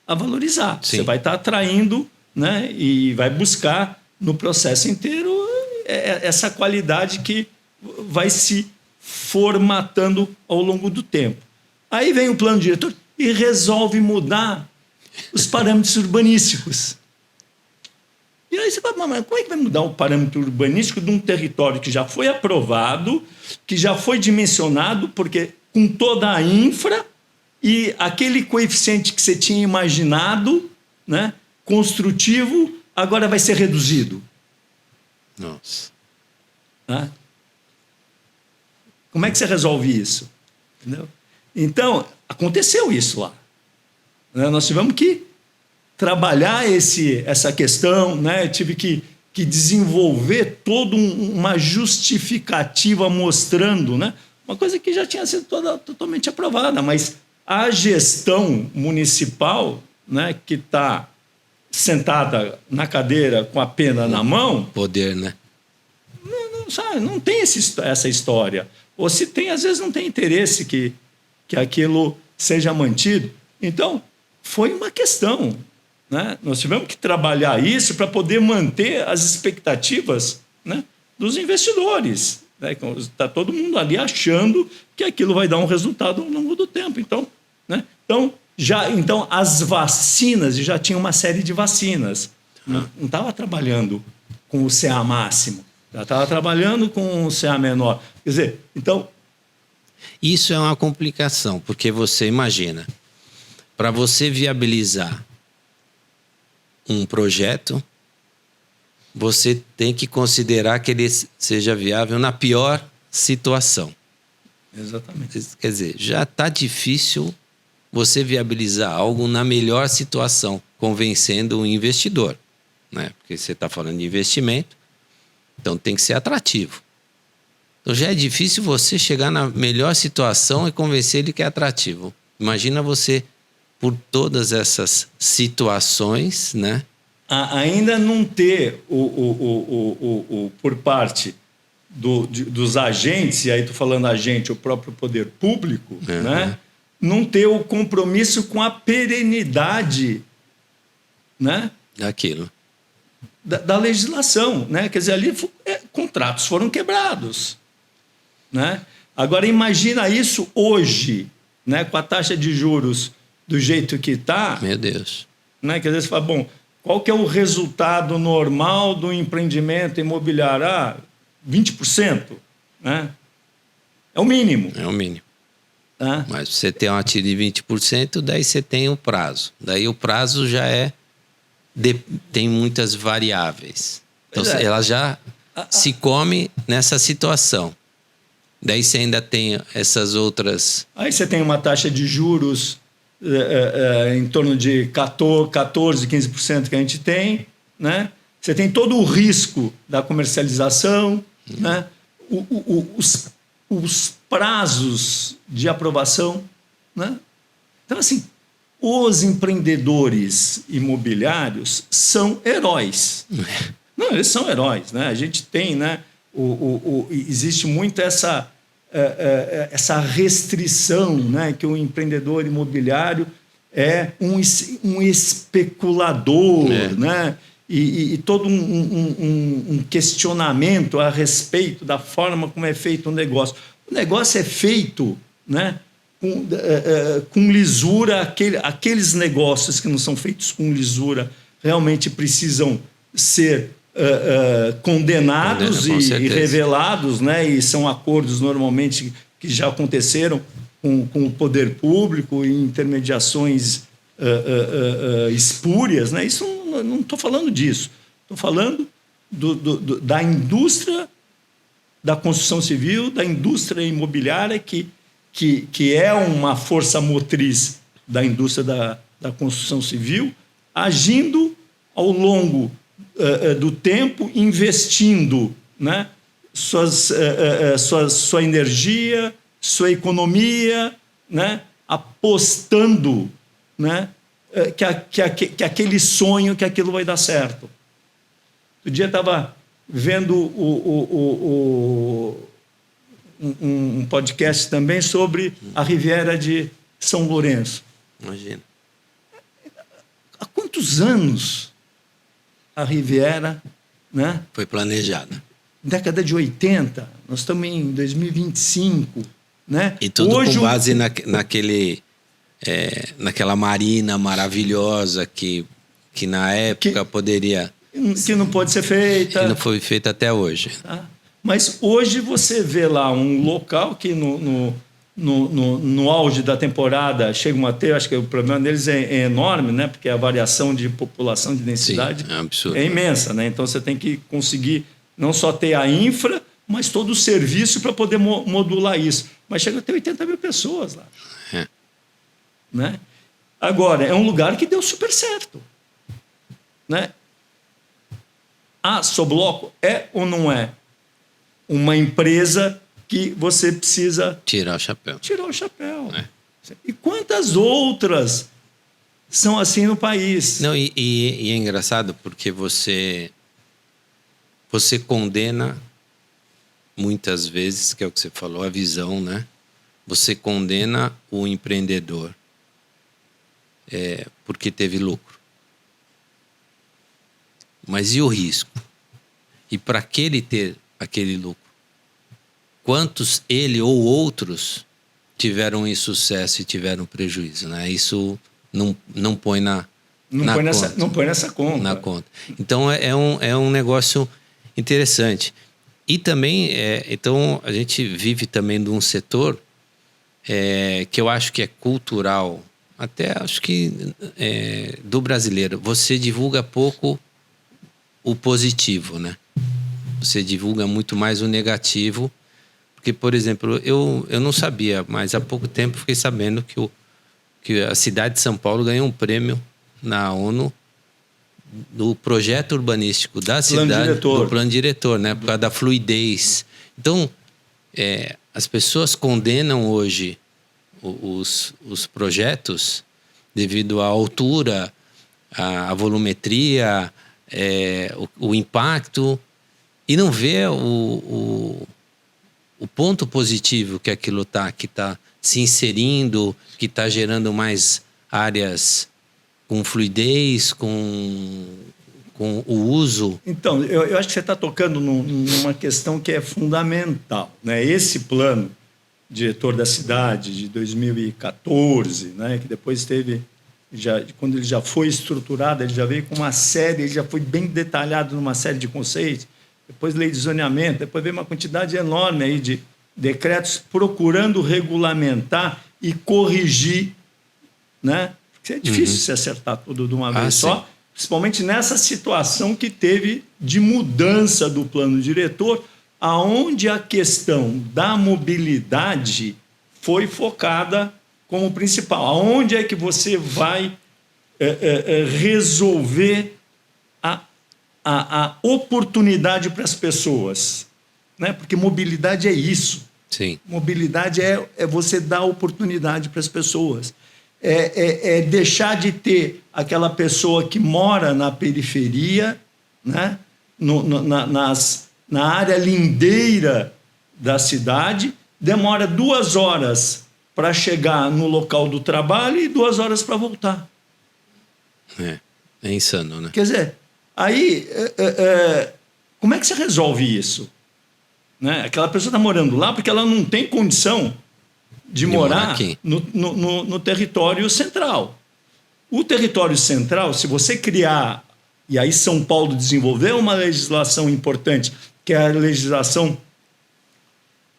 a valorizar. Você vai estar atraindo, né? E vai buscar no processo inteiro essa qualidade que vai se formatando ao longo do tempo. Aí vem o plano diretor e resolve mudar os parâmetros urbanísticos. E aí você fala, mas como é que vai mudar o parâmetro urbanístico de um território que já foi aprovado, que já foi dimensionado, porque com toda a infra e aquele coeficiente que você tinha imaginado, né, construtivo, agora vai ser reduzido? Nossa. Como é que você resolve isso? Entendeu? Então, aconteceu isso lá. Nós tivemos que trabalhar essa questão, né? Tive que desenvolver toda uma justificativa mostrando, né? Uma coisa que já tinha sido totalmente aprovada, mas a gestão municipal, né, que está sentada na cadeira com a pena na mão... Poder, né? Não tem essa história. Ou se tem, às vezes não tem interesse que aquilo seja mantido. Então, foi uma questão, né? Nós tivemos que trabalhar isso para poder manter as expectativas, né, dos investidores. Né? Está todo mundo ali achando que aquilo vai dar um resultado ao longo do tempo. Então, né? Então as vacinas, já tinha uma série de vacinas. Não estava trabalhando com o CA máximo. Já estava trabalhando com o CA menor. Quer dizer, então... Isso é uma complicação, porque você imagina, para você viabilizar um projeto, você tem que considerar que ele seja viável na pior situação. Exatamente. Quer dizer, já está difícil você viabilizar algo na melhor situação, convencendo o investidor, né? Porque você está falando de investimento, então tem que ser atrativo. Então já é difícil você chegar na melhor situação e convencer ele que é atrativo. Imagina você, por todas essas situações, né? Ainda não ter por parte dos agentes, e aí estou falando agente, o próprio poder público, né? Não ter o compromisso com a perenidade, né, daquilo. Da legislação, né? Quer dizer, ali contratos foram quebrados, né? Agora imagina isso hoje, né, com a taxa de juros do jeito que está. Meu Deus. Né? Quer dizer, você fala, bom, qual que é o resultado normal do empreendimento imobiliário? 20%, né? É o mínimo. É o mínimo. Mas você tem uma tira de 20%, daí você tem o prazo. Daí o prazo já tem muitas variáveis. Então ela já se come nessa situação. Daí você ainda tem essas outras... Aí você tem uma taxa de juros em torno de 14, 15% que a gente tem, né? Você tem todo o risco da comercialização, né? Os prazos de aprovação, né? Então, assim, os empreendedores imobiliários são heróis. Não, eles são heróis, né? A gente tem, né? Existe muito essa restrição, né? Que o empreendedor imobiliário é um especulador, né? E todo um questionamento a respeito da forma como é feito o negócio. O negócio é feito, né? Com lisura. Aqueles negócios que não são feitos com lisura realmente precisam ser condenados e revelados, né? E são acordos normalmente que já aconteceram com o poder público em intermediações espúrias, né? Isso não estou falando disso. Estou falando da indústria da construção civil, da indústria imobiliária, que é uma força motriz da indústria da construção civil, agindo ao longo do tempo, investindo, né? Sua energia, sua economia, né? Apostando, né? Que aquele sonho, que aquilo vai dar certo. Outro dia estava vendo um podcast também sobre a Riviera de São Lourenço. Imagina. Há quantos anos a Riviera, né? Foi planejada? Década de 80, nós estamos em 2025, né? E tudo hoje, com base naquela marina maravilhosa que na época poderia... Que não pode ser feita. Que não foi feita até hoje. Tá? Mas hoje você vê lá um local que no auge da temporada chegam a ter, acho que o problema deles é enorme, né? Porque a variação de população, de densidade, sim, é absurdo, é imensa, né? Então você tem que conseguir não só ter a infra, mas todo o serviço para poder modular isso. Mas chega a ter 80 mil pessoas lá. Né? Agora, é um lugar que deu super certo. Né? A Sobloco é ou não é uma empresa que você precisa... Tirar o chapéu. Tirar o chapéu. E quantas outras são assim no país? Não, e é engraçado porque você condena muitas vezes, que é o que você falou, a visão, né? Você condena o empreendedor porque teve lucro. Mas e o risco? E para aquele ter aquele lucro, quantos ele ou outros tiveram insucesso e tiveram prejuízo, né? Isso não põe na conta. Não põe nessa conta. Na conta. Então é um negócio interessante. E também, então a gente vive também num setor que eu acho que é cultural, até acho que do brasileiro. Você divulga pouco o positivo, né? Você divulga muito mais o negativo. Porque, por exemplo, eu não sabia, mas há pouco tempo fiquei sabendo que a cidade de São Paulo ganhou um prêmio na ONU do projeto urbanístico da cidade, do plano diretor, né? Por causa da fluidez. Então, as pessoas condenam hoje os projetos devido à altura, à volumetria, o impacto, e não vê o ponto positivo que aquilo que está se inserindo, que está gerando mais áreas com fluidez, com o uso. Então, eu acho que você está tocando numa questão que é fundamental, né? Esse plano diretor da cidade de 2014, né? Que depois teve, quando ele já foi estruturado, ele já veio com uma série, ele já foi bem detalhado numa série de conceitos. Depois lei de zoneamento, depois veio uma quantidade enorme aí de decretos procurando regulamentar e corrigir, né? Porque é difícil se acertar tudo de uma vez só, principalmente nessa situação que teve de mudança do plano diretor, aonde a questão da mobilidade foi focada como principal. Aonde é que você vai resolver a oportunidade para as pessoas, né? Porque mobilidade é isso. Sim. Mobilidade é você dar oportunidade para as pessoas. é deixar de ter aquela pessoa que mora na periferia, né? Na área lindeira da cidade, demora 2 horas para chegar no local do trabalho e 2 horas para voltar. É insano, né? Quer dizer, aí, como é que você resolve isso? Né? Aquela pessoa está morando lá porque ela não tem condição de morar no território central. O território central, se você criar, e aí São Paulo desenvolveu uma legislação importante, que é a legislação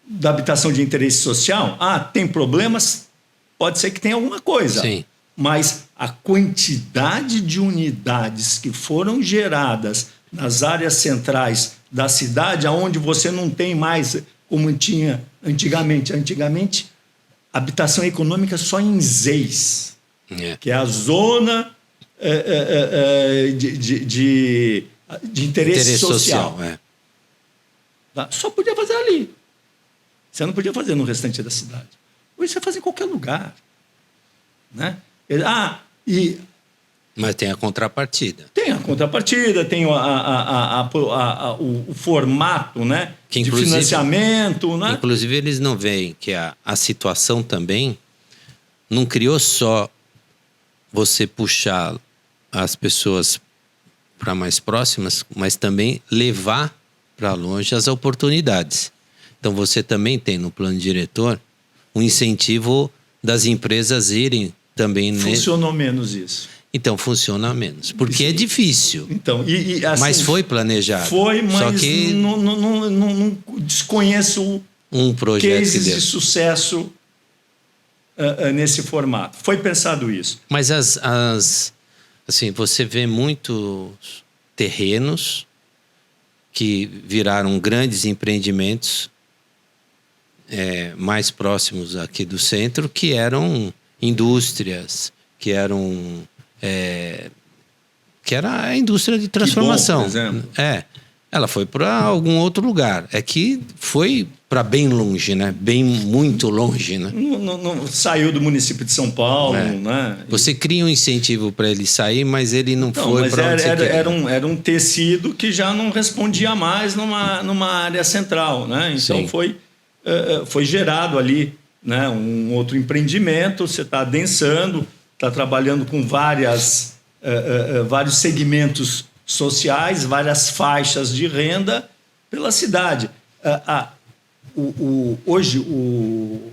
da habitação de interesse social. Tem problemas? Pode ser que tenha alguma coisa. Sim. Mas a quantidade de unidades que foram geradas nas áreas centrais da cidade, onde você não tem mais, como tinha antigamente. Antigamente, habitação econômica só em ZEIS, que é a zona de interesse social. Só podia fazer ali. Você não podia fazer no restante da cidade. Hoje você faz em qualquer lugar. Né? Mas tem a contrapartida. Tem a contrapartida, tem o formato, né, de financiamento. Né? Inclusive, eles não veem que a situação também não criou só você puxar as pessoas para mais próximas, mas também levar para longe as oportunidades. Então, você também tem no plano diretor um incentivo das empresas irem também... Funcionou menos isso. Então, funciona menos. Porque é difícil. Então, assim, mas foi planejado. Foi, mas só que não desconheço um projeto cases de sucesso nesse formato. Foi pensado isso. Mas assim, você vê muitos terrenos que viraram grandes empreendimentos mais próximos aqui do centro, que eram indústrias, que eram... que era a indústria de transformação. Que bom, por exemplo. Ela foi para algum outro lugar. É que foi para bem longe, né? Muito longe, né? Não saiu do município de São Paulo, né? Você cria um incentivo para ele sair, mas ele não foi para onde você queria. Era um tecido que já não respondia mais numa área central, né? Então foi gerado ali, né, um outro empreendimento. Você está adensando, está trabalhando com vários segmentos sociais, várias faixas de renda pela cidade. Hoje, o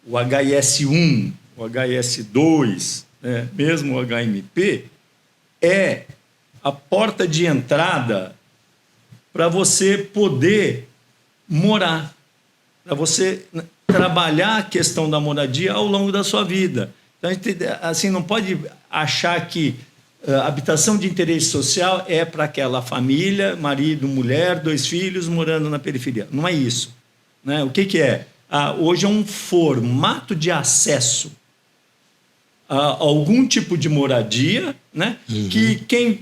HS1, o HS2, né, mesmo o HMP, é a porta de entrada para você poder morar, para você trabalhar a questão da moradia ao longo da sua vida. Então, a gente, assim, não pode achar que habitação de interesse social é para aquela família, marido, mulher, 2 filhos morando na periferia. Não é isso. Né? O que é? Hoje é um formato de acesso a algum tipo de moradia, né? Que quem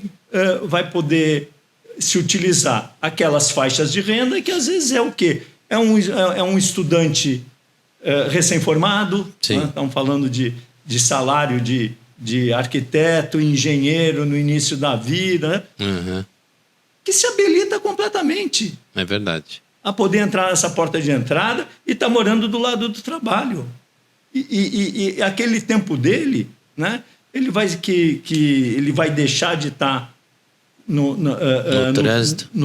vai poder se utilizar aquelas faixas de renda, que às vezes é o quê? É um estudante recém-formado, né? Estamos falando de salário de arquiteto, engenheiro no início da vida, né? Que se habilita completamente. É verdade. A poder entrar nessa porta de entrada e está morando do lado do trabalho. E aquele tempo dele, né? Ele vai deixar de estar no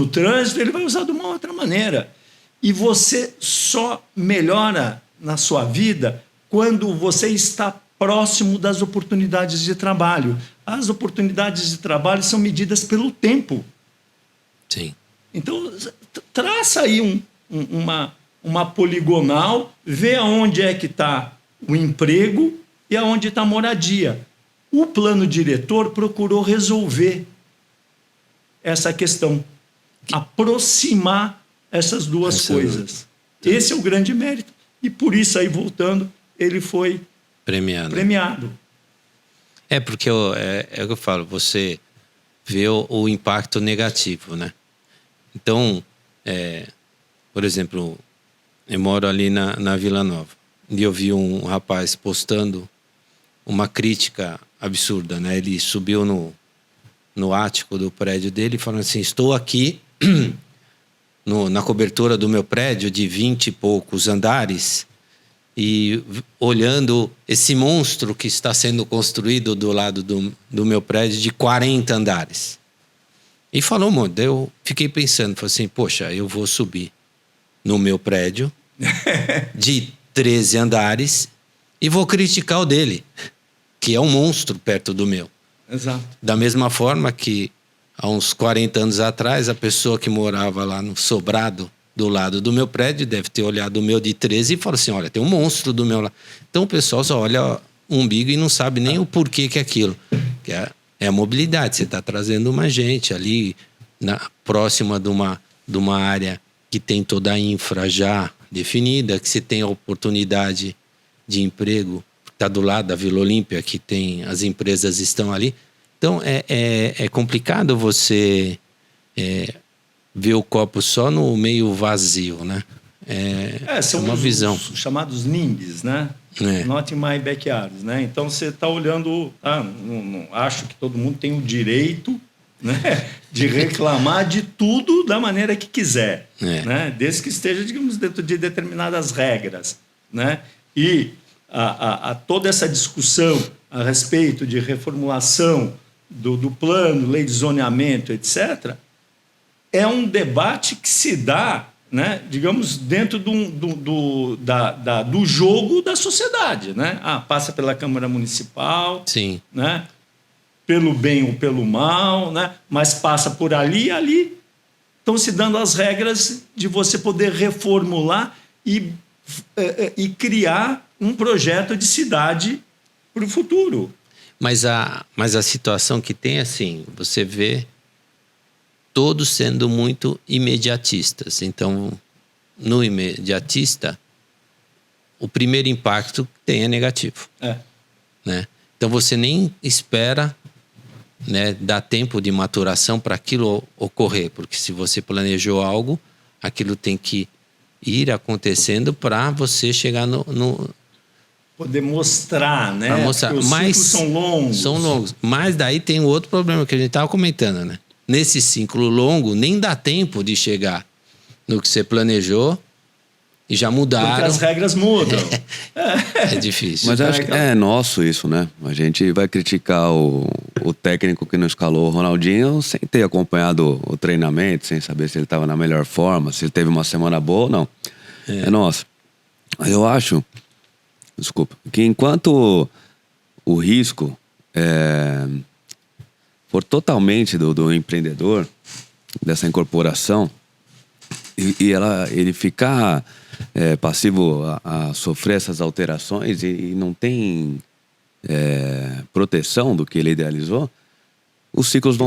trânsito, ele vai usar de uma outra maneira. E você só melhora na sua vida quando você está próximo das oportunidades de trabalho. As oportunidades de trabalho são medidas pelo tempo. Sim. Então, traça aí uma poligonal, vê aonde é que está o emprego e aonde está a moradia. O plano diretor procurou resolver essa questão, aproximar essas duas coisas. Esse é o grande mérito. E por isso, aí voltando, ele foi premiado. Porque é o que eu falo, você vê o impacto negativo, né? Então, por exemplo, eu moro ali na Vila Nova, e eu vi um rapaz postando uma crítica absurda, né? Ele subiu no ático do prédio dele falando assim, estou aqui na cobertura do meu prédio de 20 e poucos andares e olhando esse monstro que está sendo construído do lado do meu prédio de 40 andares. E falou um monte. Eu fiquei pensando, falei assim, poxa, eu vou subir no meu prédio de 13 andares e vou criticar o dele, que é um monstro perto do meu. Exato. Da mesma forma que há uns 40 anos atrás, a pessoa que morava lá no sobrado do lado do meu prédio deve ter olhado o meu de 13 e falou assim, olha, tem um monstro do meu lado. Então o pessoal só olha o umbigo e não sabe nem o porquê que é aquilo. Que é a mobilidade. Você está trazendo uma gente ali próxima de uma área que tem toda a infra já definida, que você tem a oportunidade de emprego, está do lado da Vila Olímpia, que tem as empresas estão ali. Então, é complicado você ver o copo só no meio vazio, né? São uma visão. Os chamados NIMBYs, né? Not in my backyard, né? Então, você está olhando... não acho que todo mundo tem o direito, né, de reclamar de tudo da maneira que quiser, né? Desde que esteja, digamos, dentro de determinadas regras, né? E toda essa discussão a respeito de reformulação do plano, lei de zoneamento, etc., é um debate que se dá, né, digamos, dentro do jogo da sociedade, né? Passa pela Câmara Municipal, sim, né? Pelo bem ou pelo mal, né? Mas passa por ali e ali. Estão se dando as regras de você poder reformular e criar um projeto de cidade para o futuro. Mas a situação que tem, assim, você vê todos sendo muito imediatistas. Então, no imediatista, o primeiro impacto que tem é negativo. Né? Então, você nem espera, né, dar tempo de maturação para aquilo ocorrer. Porque se você planejou algo, aquilo tem que ir acontecendo para você chegar no poder mostrar, né? Mostrar. Porque os ciclos são longos. São longos. Mas daí tem outro problema que a gente estava comentando, né? Nesse ciclo longo, nem dá tempo de chegar no que você planejou e já mudaram. Porque as regras mudam. É difícil. Mas acho que é nosso isso, né? A gente vai criticar o técnico que não escalou o Ronaldinho sem ter acompanhado o treinamento, sem saber se ele estava na melhor forma, se ele teve uma semana boa ou não. É nosso. Eu acho... Desculpa. Que enquanto o risco for totalmente do empreendedor, dessa incorporação, e ele ficar passivo a sofrer essas alterações e não tem proteção do que ele idealizou, os ciclos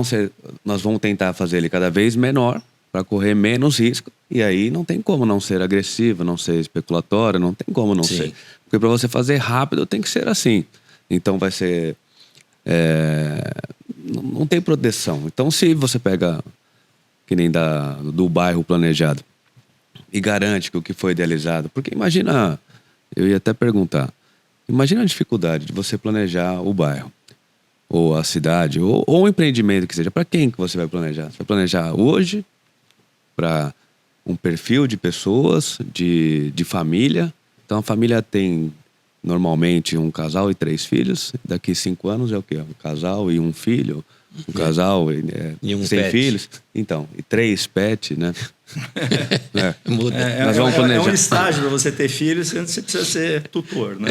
nós vamos tentar fazer ele cada vez menor para correr menos risco. E aí não tem como não ser agressivo, não ser especulatório, não tem como não ser. Porque para você fazer rápido tem que ser assim. Então vai ser... não tem proteção. Então se você pega, que nem do bairro planejado, e garante que o que foi idealizado... Porque imagina... Eu ia até perguntar. Imagina a dificuldade de você planejar o bairro, ou a cidade, ou um empreendimento que seja. Para quem que você vai planejar? Você vai planejar hoje para um perfil de pessoas, de família. Então a família tem normalmente um casal e 3 filhos. Daqui 5 anos é o quê? Um casal e um filho. Um casal e um 100 pet. filhos. Então, e 3 pets, né? Muda. Nós vamos planejar. É um estágio para você ter filhos, antes você precisa ser tutor, né?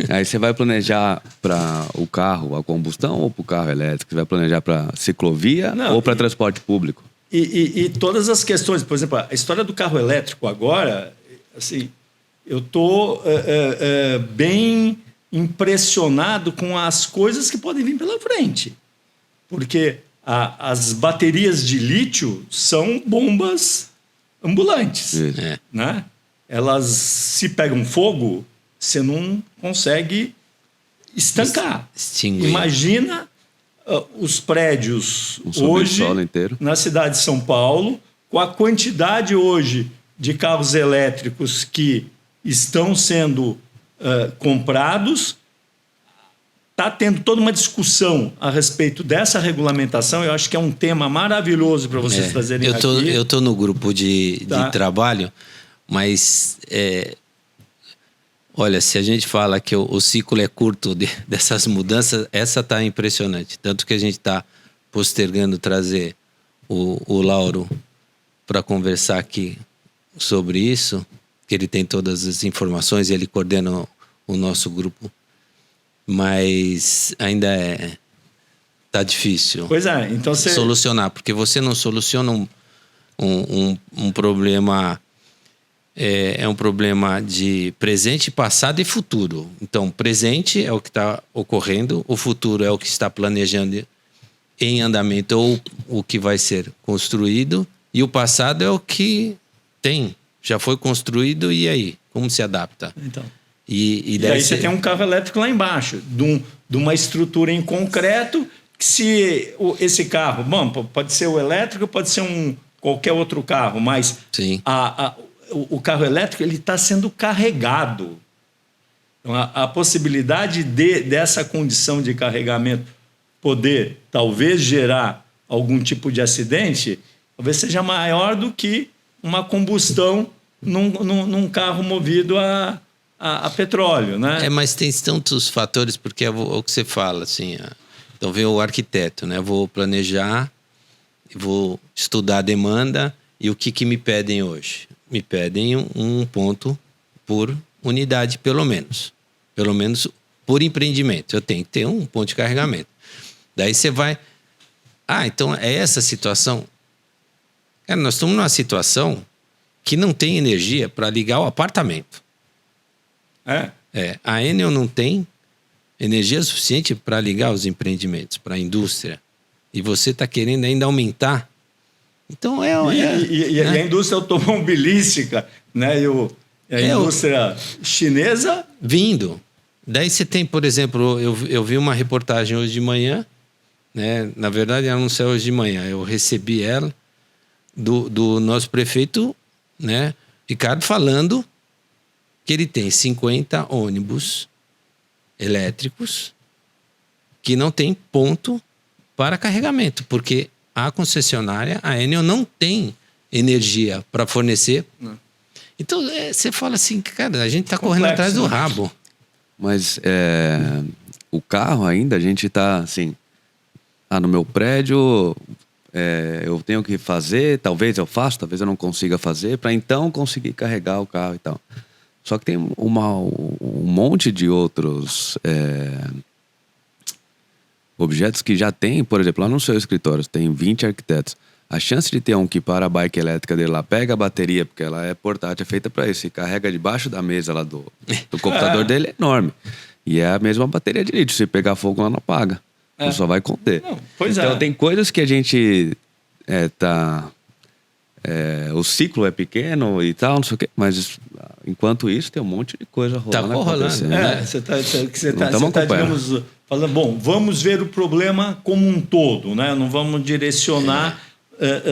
Aí você vai planejar para o carro a combustão ou para o carro elétrico? Você vai planejar para ciclovia ou para transporte público? E todas as questões, por exemplo, a história do carro elétrico agora, assim, eu estou bem impressionado com as coisas que podem vir pela frente. Porque as baterias de lítio são bombas ambulantes. Né? Elas, se pegam fogo, você não consegue estancar. Imagina os prédios hoje na cidade de São Paulo, com a quantidade hoje de carros elétricos que estão sendo comprados, está tendo toda uma discussão a respeito dessa regulamentação. Eu acho que é um tema maravilhoso para vocês trazerem aqui. Eu estou no grupo de trabalho, mas olha, se a gente fala que o ciclo é curto dessas mudanças, essa está impressionante. Tanto que a gente está postergando trazer o Lauro para conversar aqui sobre isso, que ele tem todas as informações e ele coordena o nosso grupo. Mas ainda tá difícil. Pois é, então você... solucionar, porque você não soluciona um problema... É um problema de presente, passado e futuro. Então, presente é o que está ocorrendo, o futuro é o que está planejando em andamento ou o que vai ser construído, e o passado é o que já foi construído, e aí? Como se adapta? Então... E aí você tem um carro elétrico lá embaixo, de uma estrutura em concreto, que se esse carro... Bom, pode ser o elétrico, pode ser qualquer outro carro, mas o carro elétrico está sendo carregado. Então, a possibilidade dessa condição de carregamento poder, talvez, gerar algum tipo de acidente, talvez seja maior do que uma combustão num carro movido a petróleo, né? Mas tem tantos fatores, porque é o que você fala, assim... Então, vem o arquiteto, né? Eu vou planejar, vou estudar a demanda e o que me pedem hoje. Me pedem um ponto por unidade, pelo menos. Pelo menos por empreendimento. Eu tenho que ter um ponto de carregamento. Daí você vai... então é essa situação? Cara, nós estamos numa situação que não tem energia para ligar o apartamento. A Enel não tem energia suficiente para ligar os empreendimentos, para a indústria. E você está querendo ainda aumentar. Então E a indústria automobilística, né? E a indústria chinesa... Vindo. Daí você tem, por exemplo, eu vi uma reportagem hoje de manhã, né? Na verdade, ela não saiu hoje de manhã. Eu recebi ela do nosso prefeito, né? Ricardo, falando que ele tem 50 ônibus elétricos que não tem ponto para carregamento, porque a concessionária, a Enel, não tem energia para fornecer. Não. Então, você fala assim, cara, a gente está correndo atrás do rabo. Mas o carro ainda, a gente está assim... no meu prédio, eu tenho que fazer, talvez eu faça, talvez eu não consiga fazer, para então conseguir carregar o carro e tal. Só que tem um monte de outros objetos que já tem, por exemplo, lá no seu escritório, tem 20 arquitetos. A chance de ter um que para a bike elétrica dele lá, pega a bateria, porque ela é portátil, é feita para isso, e carrega debaixo da mesa lá do computador dele, é enorme. E é a mesma bateria de lítio, se pegar fogo lá não apaga. Só vai conter. Então tem coisas que a gente o ciclo é pequeno e tal, não sei o quê, mas enquanto isso tem um monte de coisa rolando. Tá rolando. Você tá digamos, falando, bom, vamos ver o problema como um todo, né? Não vamos direcionar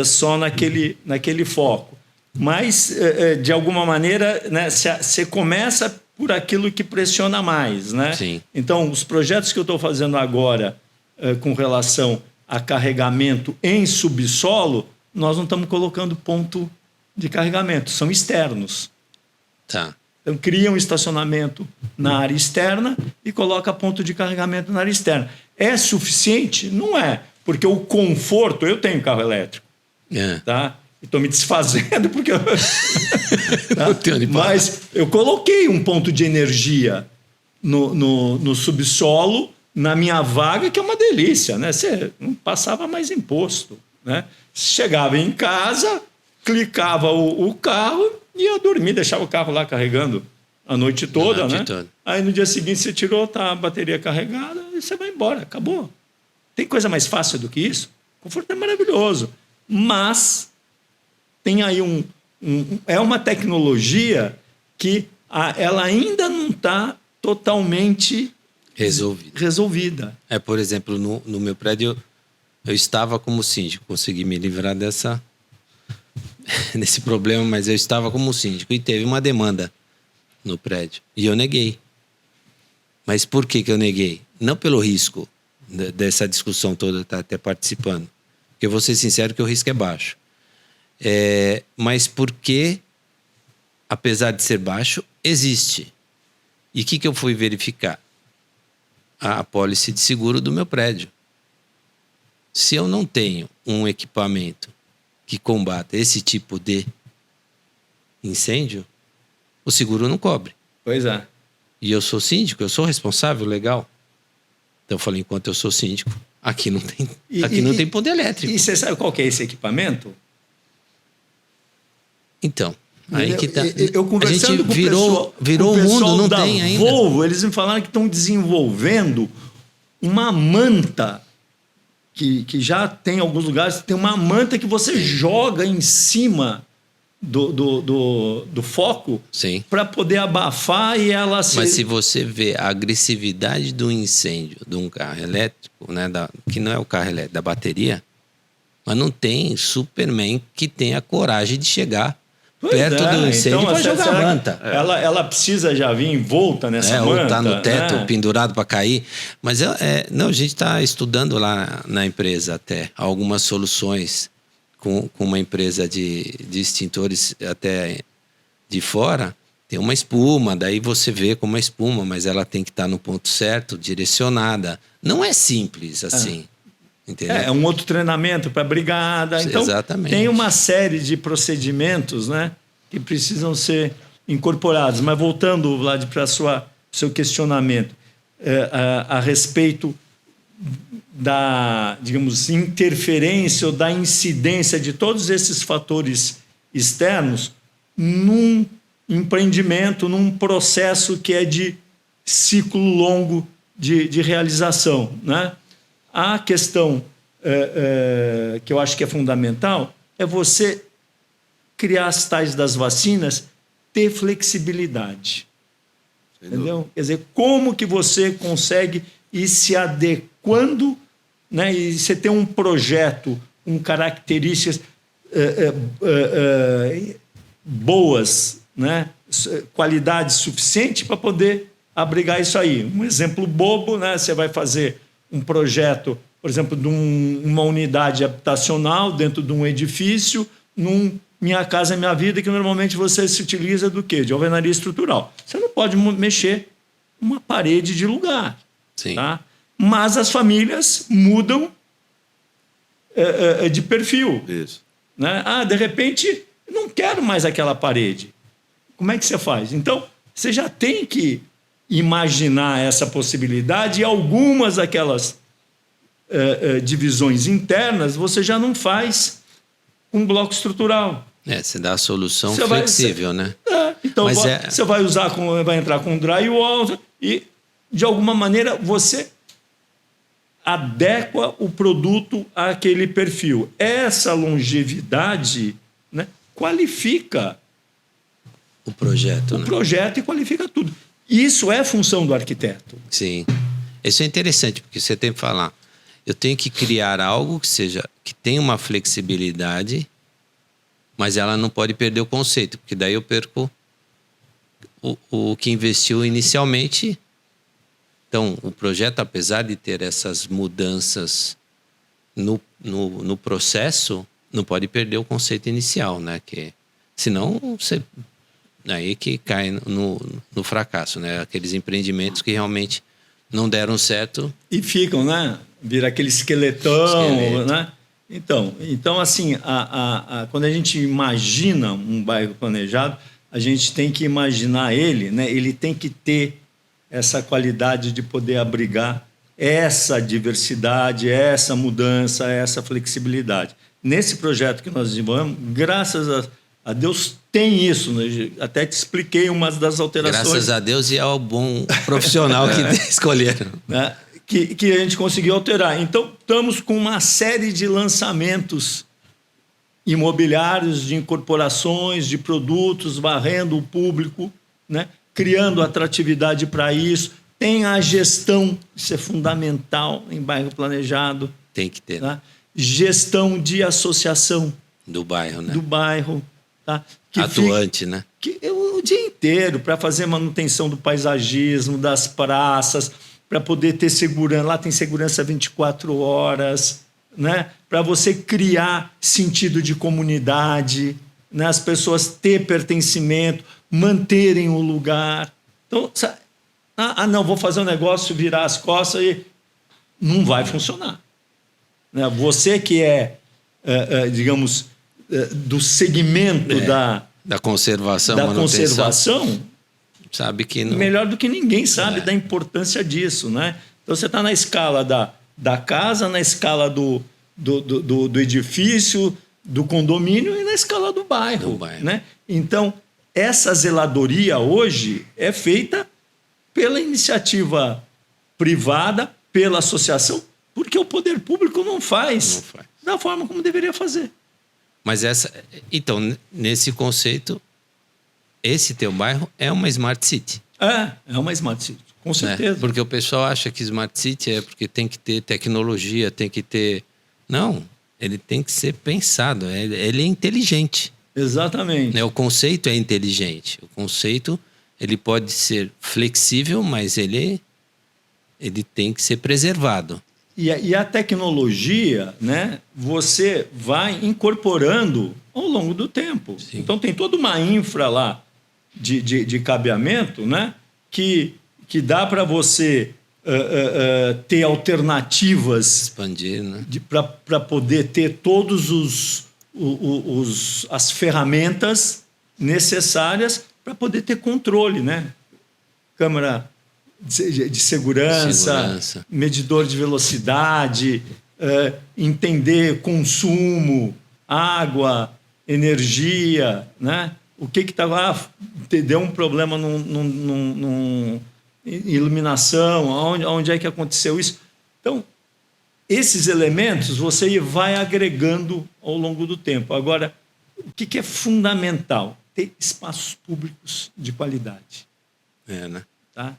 só naquele foco. Mas, de alguma maneira, né, você começa por aquilo que pressiona mais, né? Sim. Então, os projetos que eu estou fazendo agora com relação a carregamento em subsolo, nós não estamos colocando ponto de carregamento, são externos. Tá. Então, cria um estacionamento na área externa e coloca ponto de carregamento na área externa. É suficiente? Não é, porque o conforto... Eu tenho carro elétrico, tá? Estou me desfazendo porque... tá? Mas eu coloquei um ponto de energia no subsolo, na minha vaga, que é uma delícia, né? Você não passava mais imposto, né? Chegava em casa, clicava o carro, ia dormir, deixava o carro lá carregando a noite toda, né? Aí no dia seguinte você tirou, tá a bateria carregada e você vai embora, acabou. Tem coisa mais fácil do que isso? O conforto é maravilhoso, mas tem aí é uma tecnologia que ela ainda não está totalmente resolvida. Por exemplo, no meu prédio, eu estava como síndico, consegui me livrar desse problema, mas eu estava como síndico e teve uma demanda no prédio. E eu neguei. Mas por que eu neguei? Não pelo risco dessa discussão toda, tá até participando. Porque eu vou ser sincero que o risco é baixo. Mas porque, apesar de ser baixo, existe. E o que eu fui verificar? A apólice de seguro do meu prédio. Se eu não tenho um equipamento que combata esse tipo de incêndio, o seguro não cobre. Pois é. E eu sou síndico, eu sou responsável legal. Então eu falei, enquanto eu sou síndico, aqui não tem ponto elétrico. E você sabe qual que é esse equipamento? Então, aí que tá. Eu conversando a gente com virou o mundo, não tem ainda. Volvo, eles me falaram que estão desenvolvendo uma manta que já tem em alguns lugares, tem uma manta que você joga em cima do foco para poder abafar e ela... Mas se você vê a agressividade do incêndio de um carro elétrico, né, que não é o carro elétrico, da bateria, mas não tem Superman que tenha a coragem de chegar perto do incêndio para jogar a manta. Ela precisa já vir envolta nessa manta. Ou tá no teto, pendurado para cair. Mas não, a gente está estudando lá na empresa até algumas soluções com uma empresa de extintores até de fora. Tem uma espuma, daí você vê como uma espuma, mas ela tem que estar no ponto certo, direcionada. Não é simples assim. Entendeu? É um outro treinamento para a brigada. Então, exatamente. Tem uma série de procedimentos, né, que precisam ser incorporados. Mas voltando, Vlad, para o seu questionamento a respeito da, digamos, interferência ou da incidência de todos esses fatores externos num empreendimento, num processo que é de ciclo longo de realização, né? A questão que eu acho que é fundamental é você criar as tais das vacinas, ter flexibilidade. Entendeu? Quer dizer, como que você consegue ir se adequando, né? E você ter um projeto com características boas, né? Qualidade suficiente para poder abrigar isso aí. Um exemplo bobo, né? Você vai fazer um projeto, por exemplo, de uma unidade habitacional dentro de um edifício, Minha Casa Minha Vida, que normalmente você se utiliza do quê? De alvenaria estrutural. Você não pode mexer uma parede de lugar. Sim. Tá? Mas as famílias mudam de perfil. Isso. Né? De repente, não quero mais aquela parede. Como é que você faz? Então, você já tem que imaginar essa possibilidade, e algumas daquelas divisões internas você já não faz um bloco estrutural. Você dá a solução flexível, né? Então, você vai entrar com drywall e, de alguma maneira, você adequa o produto àquele perfil. Essa longevidade, né, qualifica o projeto, o projeto e qualifica tudo. Isso é função do arquiteto. Sim. Isso é interessante, porque você tem que falar, eu tenho que criar algo que tenha uma flexibilidade, mas ela não pode perder o conceito, porque daí eu perco o que investiu inicialmente. Então, o projeto, apesar de ter essas mudanças no processo, não pode perder o conceito inicial, né? Senão, aí que cai no fracasso, né? Aqueles empreendimentos que realmente não deram certo. E ficam, né? Vira aquele esqueletão, né? Então assim, quando a gente imagina um bairro planejado, a gente tem que imaginar ele, né? Ele tem que ter essa qualidade de poder abrigar essa diversidade, essa mudança, essa flexibilidade. Nesse projeto que nós desenvolvemos, graças a Deus, tem isso. Né? Até te expliquei umas das alterações. Graças a Deus e ao bom profissional que escolheram. Né? Que a gente conseguiu alterar. Então, estamos com uma série de lançamentos imobiliários, de incorporações, de produtos, varrendo o público, né? Criando atratividade para isso. Tem a gestão, isso é fundamental em bairro planejado. Tem que ter. Tá? Gestão de associação. Do bairro, né? Do bairro. Tá? Atuante, né? O dia inteiro, para fazer manutenção do paisagismo, das praças, para poder ter segurança. Lá tem segurança 24 horas, né? Para você criar sentido de comunidade, né? As pessoas ter pertencimento, manterem o lugar. Então, não, vou fazer um negócio, virar as costas e não vai funcionar. Né? Você que digamos, do segmento da conservação, da conservação, sabe que não... melhor do que ninguém sabe da importância disso, né? Então você está na escala da casa, na escala do edifício, do condomínio e na escala do bairro, né? Então essa zeladoria hoje é feita pela iniciativa privada, pela associação, porque o poder público não faz da forma como deveria fazer. Mas então, nesse conceito, esse teu bairro é uma Smart City. É uma Smart City, com certeza. Porque o pessoal acha que Smart City é porque tem que ter tecnologia, tem que ter... Não, ele tem que ser pensado, ele é inteligente. Exatamente. O conceito é inteligente. O conceito, ele pode ser flexível, mas ele tem que ser preservado. E a tecnologia, né, você vai incorporando ao longo do tempo. Sim. Então, tem toda uma infra lá de cabeamento, né, que dá para você ter alternativas... Expandir, né? Para poder ter todos as ferramentas necessárias para poder ter controle, né? Câmera de segurança, medidor de velocidade, entender consumo, água, energia, né? O que está deu um problema num iluminação, onde é que aconteceu isso? Então, esses elementos você vai agregando ao longo do tempo. Agora, o que é fundamental? Ter espaços públicos de qualidade. Né? Tá?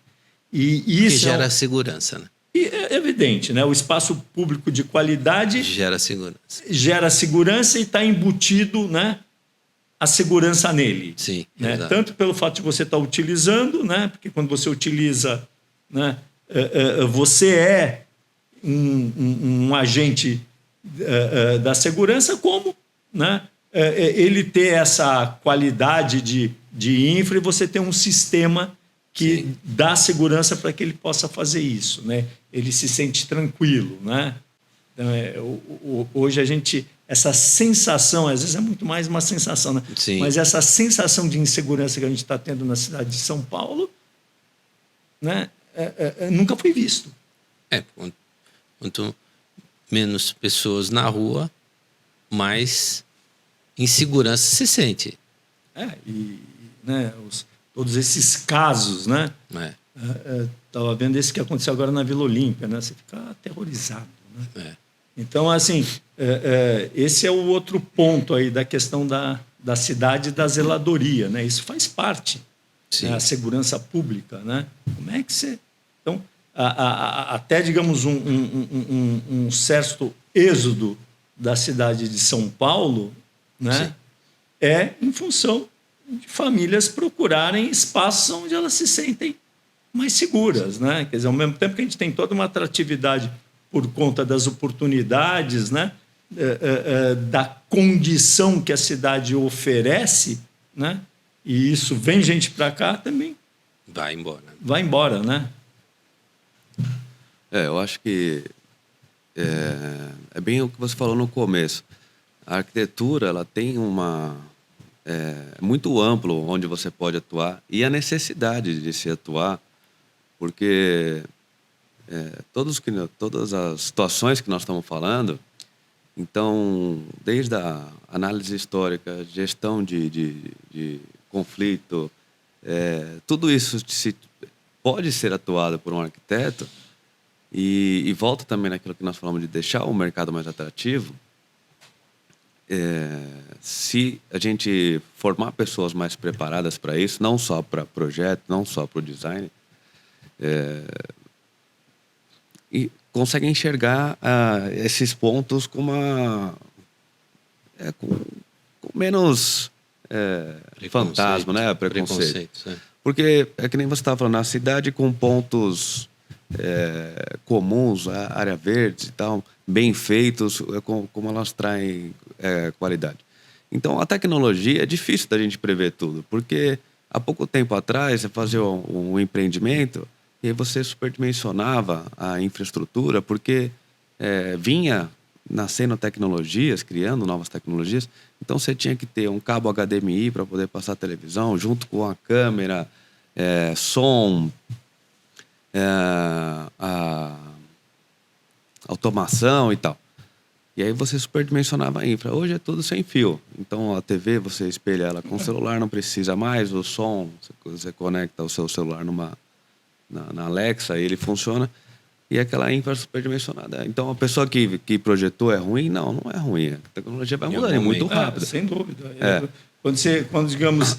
E isso que gera segurança, né? E é evidente, né? O espaço público de qualidade gera segurança. Gera segurança e está embutido, né, a segurança nele. Sim, né? Tanto pelo fato de você estar utilizando, né? Porque quando você utiliza, né, você é um agente da segurança, como, né, ele ter essa qualidade de infra e você ter um sistema que Sim. dá segurança para que ele possa fazer isso, né? Ele se sente tranquilo, né? Então, hoje a gente... Essa sensação, às vezes é muito mais uma sensação, né? Sim. Mas essa sensação de insegurança que a gente está tendo na cidade de São Paulo, né? Nunca foi visto. Quanto menos pessoas na rua, mais insegurança se sente. Né, todos esses casos, né? Estava vendo esse que aconteceu agora na Vila Olímpia, né? Você fica aterrorizado, né? Então, assim, esse é o outro ponto aí da questão da cidade e da zeladoria, né? Isso faz parte, né? A segurança pública, né? Como é que você... Então, até, digamos, um certo êxodo da cidade de São Paulo, né? É em função de famílias procurarem espaços onde elas se sentem mais seguras, né? Quer dizer, ao mesmo tempo que a gente tem toda uma atratividade por conta das oportunidades, né? Da condição que a cidade oferece, né? E isso vem gente para cá também. Vai embora. Vai embora, né? Eu acho que é bem o que você falou no começo. A arquitetura, ela tem muito amplo onde você pode atuar e a necessidade de se atuar, porque todas as situações que nós estamos falando, então, desde a análise histórica, gestão de conflito, tudo isso pode ser atuado por um arquiteto e volta também naquilo que nós falamos de deixar o mercado mais atrativo. Se a gente formar pessoas mais preparadas para isso, não só para projeto, não só para o design, e consegue enxergar esses pontos com menos fantasma, né? Preconceito. Porque é que nem você estava falando, a cidade com pontos comuns, área verde e tal, bem feitos, como elas traem qualidade. Então, a tecnologia é difícil da gente prever tudo, porque há pouco tempo atrás você fazia um empreendimento e aí você superdimensionava a infraestrutura, porque vinha nascendo tecnologias, criando novas tecnologias. Então você tinha que ter um cabo HDMI para poder passar a televisão, junto com a câmera, som, a automação e tal. E aí você superdimensionava a infra. Hoje é tudo sem fio. Então a TV você espelha ela com o celular, não precisa mais. O som, você conecta o seu celular na Alexa e ele funciona. E aquela infra superdimensionada. Então, a pessoa que projetou é ruim? Não é ruim. A tecnologia vai mudando, é muito rápido. Sem dúvida. Quando digamos,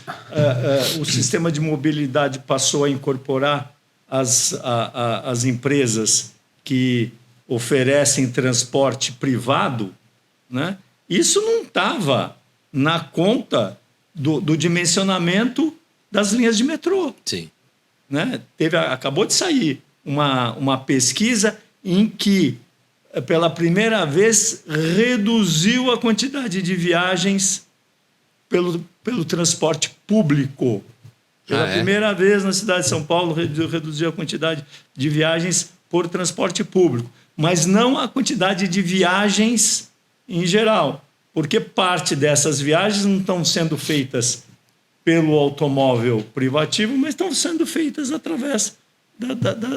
o sistema de mobilidade passou a incorporar as empresas que oferecem transporte privado, né? Isso não estava na conta do dimensionamento das linhas de metrô. Sim. Né? Acabou de sair uma pesquisa em que, pela primeira vez, reduziu a quantidade de viagens pelo transporte público. Pela primeira vez na cidade de São Paulo, reduziu a quantidade de viagens por transporte público, mas não a quantidade de viagens em geral, porque parte dessas viagens não estão sendo feitas pelo automóvel privativo, mas estão sendo feitas através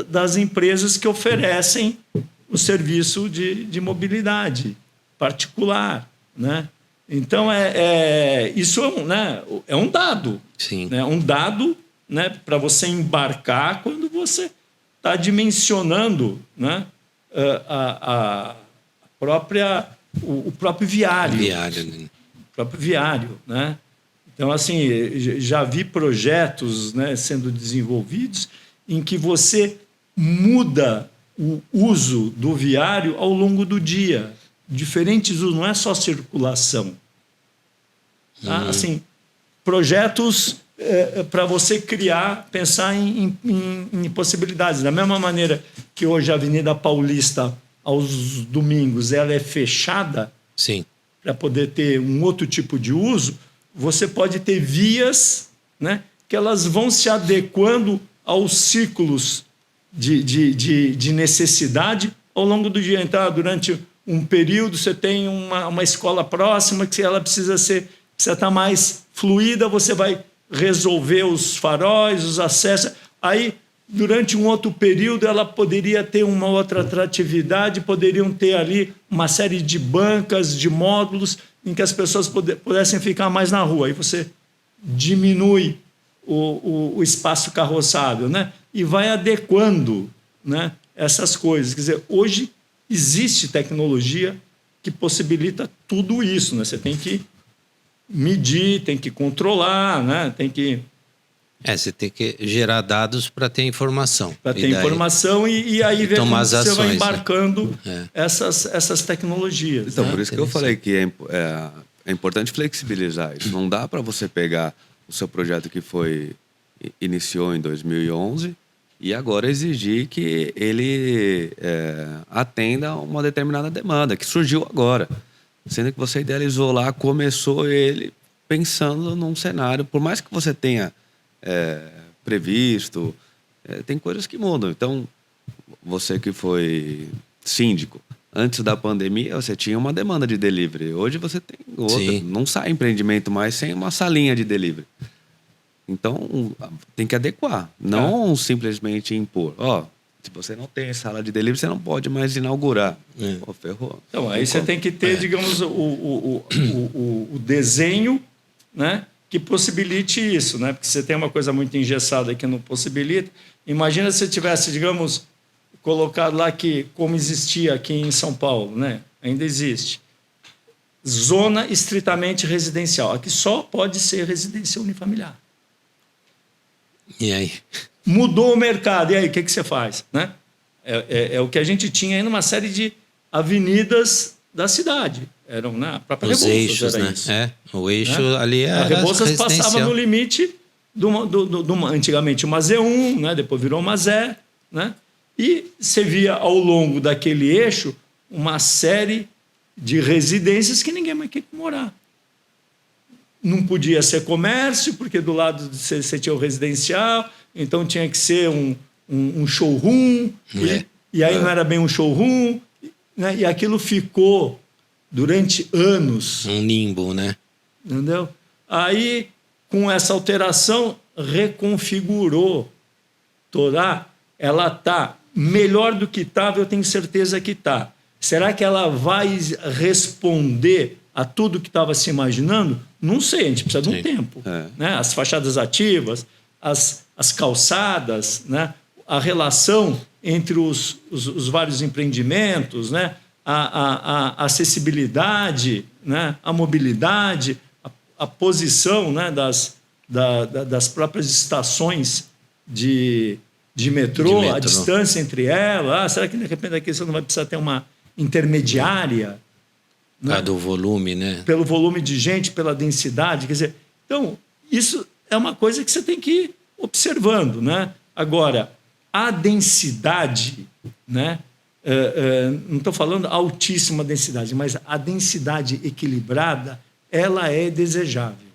das empresas que oferecem o serviço de mobilidade particular, né? Então, isso é um dado. Sim. Né? Um dado, né, para você embarcar quando você está dimensionando, né, o próprio viário. Né? O próprio viário, né? Então, assim, já vi projetos, né, sendo desenvolvidos em que você muda o uso do viário ao longo do dia. Diferentes usos, não é só circulação. Tá? Assim, projetos para você pensar em possibilidades. Da mesma maneira que hoje a Avenida Paulista, aos domingos, ela é fechada para poder ter um outro tipo de uso, você pode ter vias, né, que elas vão se adequando aos ciclos de necessidade ao longo do dia. Então, durante um período, você tem uma escola próxima que ela precisa estar mais fluida, você vai resolver os faróis, os acessos. Aí, durante um outro período, ela poderia ter uma outra atratividade, poderiam ter ali uma série de bancas, de módulos, em que as pessoas pudessem ficar mais na rua. Aí você diminui o espaço carroçável, né? E vai adequando, né, essas coisas. Quer dizer, hoje existe tecnologia que possibilita tudo isso, né? Você tem que medir, tem que controlar, né? Tem que... você tem que gerar dados para ter informação. Para ter informação e aí ver como você vai embarcando, né? essas tecnologias. Então, né? por isso que eu falei que é importante flexibilizar isso. Não dá para você pegar o seu projeto que iniciou em 2011 e agora exigir que ele atenda uma determinada demanda que surgiu agora. Sendo que você idealizou lá, começou ele pensando num cenário, por mais que você tenha previsto, tem coisas que mudam. Então, você que foi síndico, antes da pandemia, você tinha uma demanda de delivery. Hoje você tem outra. Sim. Não sai empreendimento mais sem uma salinha de delivery. Então, tem que adequar. Não simplesmente impor. Se você não tem sala de delivery, você não pode mais inaugurar. Ferrou. Então, aí você tem que ter, digamos, o desenho, né, que possibilite isso, né? Porque você tem uma coisa muito engessada que não possibilita. Imagina se você tivesse, digamos, colocado lá que, como existia aqui em São Paulo, né? Ainda existe. Zona estritamente residencial. Aqui só pode ser residência unifamiliar. E aí? Mudou o mercado. E aí, o que você faz? Né? É o que a gente tinha aí numa série de avenidas da cidade. Eram na própria Os Rebouças, eixos, era né? isso. O eixo ali era a Rebouças residencial. passava no limite antigamente uma Z1, né? Depois virou uma Zé, né? E você via ao longo daquele eixo uma série de residências que ninguém mais queria morar. Não podia ser comércio, porque do lado você tinha o residencial, então tinha que ser um showroom, e aí não era bem um showroom, né? E aquilo ficou durante anos. Um limbo, né? Entendeu? Aí, com essa alteração, reconfigurou Torá. Ela está melhor do que estava, eu tenho certeza que está. Será que ela vai responder a tudo que estava se imaginando? Não sei, a gente precisa de um tempo. Né? As fachadas ativas, as calçadas, né? A relação entre os vários empreendimentos, né? A acessibilidade, né? A mobilidade, a posição, né? das próprias estações de metrô, a distância entre elas. Será que de repente aqui você não vai precisar ter uma intermediária? Né? Do volume, né? Pelo volume de gente, pela densidade. Quer dizer, então, isso é uma coisa que você tem que ir observando. Né? Agora, a densidade, né? Não estou falando altíssima densidade, mas a densidade equilibrada, ela é desejável.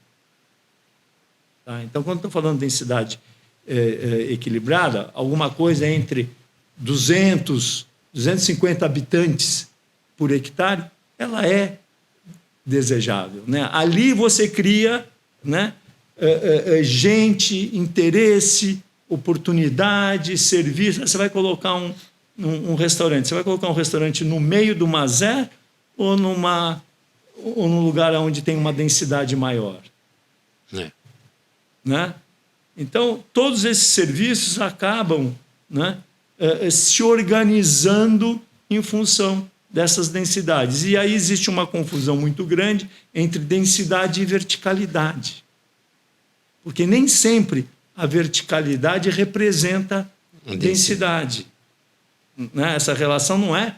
Tá? Então, quando estou falando de densidade equilibrada, alguma coisa entre 200, 250 habitantes por hectare, ela é desejável. Né? Ali você cria, né? Gente, interesse, oportunidade, serviço. Você vai colocar um restaurante. Você vai colocar um restaurante no meio do Mazé ou num lugar onde tem uma densidade maior? Né? Então, todos esses serviços acabam, né? Se organizando em função dessas densidades. E aí existe uma confusão muito grande entre densidade e verticalidade. Porque nem sempre a verticalidade representa densidade. Né? Essa relação não é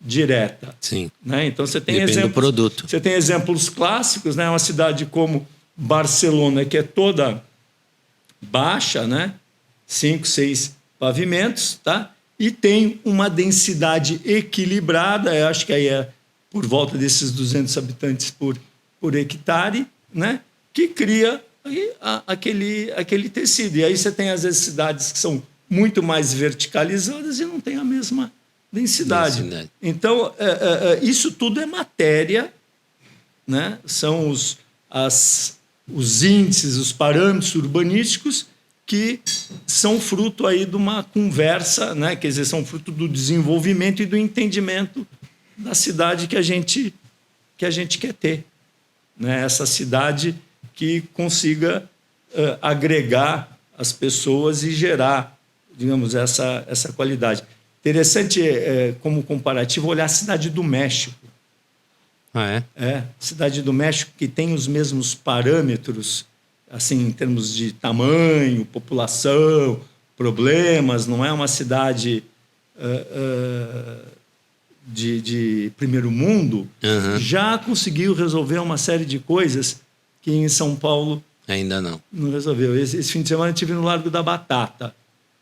direta. Sim. Né? Então você tem Depende do produto. Você tem exemplos clássicos, né? Uma cidade como Barcelona, que é toda baixa, né? 5, 6 pavimentos, tá? E tem uma densidade equilibrada, eu acho que aí é por volta desses 200 habitantes por hectare, né? Que cria aí aquele tecido. E aí você tem, às vezes, cidades que são muito mais verticalizadas e não tem a mesma densidade. Então, isso tudo é matéria, né? São os índices, os parâmetros urbanísticos que são fruto aí de uma conversa, né? Quer dizer, são fruto do desenvolvimento e do entendimento da cidade que a gente quer ter. Né? Essa cidade que consiga agregar as pessoas e gerar, digamos, essa qualidade. Interessante, como comparativo, olhar a cidade do México. Cidade do México, que tem os mesmos parâmetros, assim, em termos de tamanho, população, problemas, não é uma cidade de primeiro mundo, já conseguiu resolver uma série de coisas que em São Paulo ainda não resolveu. Esse fim de semana eu estive no Largo da Batata,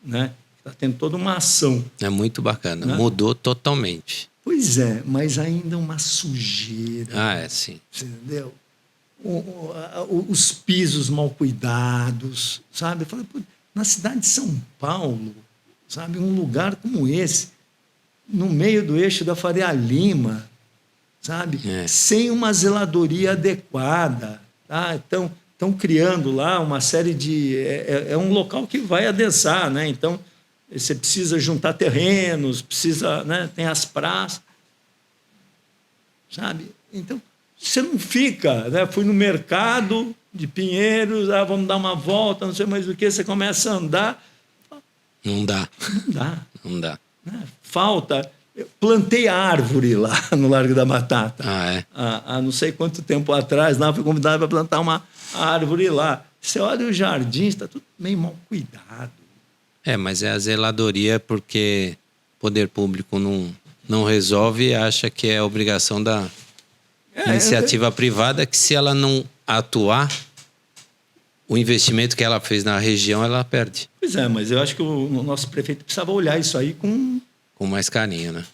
né? Está tendo toda uma ação. É muito bacana, né? Mudou totalmente. Pois é, mas ainda uma sujeira. Sim. Você entendeu? Os pisos mal cuidados, sabe? Eu falei, na cidade de São Paulo, sabe? Um lugar como esse, no meio do eixo da Faria Lima, sabe? Sem uma zeladoria adequada. Tá? Então, estão criando lá uma série de... É um local que vai adensar, né? Então, você precisa juntar terrenos, precisa, né? Tem as praças, sabe? Então, você não fica, né? Fui no mercado de Pinheiros, vamos dar uma volta, não sei mais o que, você começa a andar. Não dá. Né? Falta. Eu plantei árvore lá no Largo da Batata. Há não sei quanto tempo atrás, fui convidado para plantar uma árvore lá. Você olha o jardim, está tudo meio mal cuidado. Mas é a zeladoria porque o poder público não resolve e acha que é obrigação da iniciativa privada, que se ela não atuar, o investimento que ela fez na região, ela perde. Pois é, mas eu acho que o nosso prefeito precisava olhar isso aí com mais carinho, né?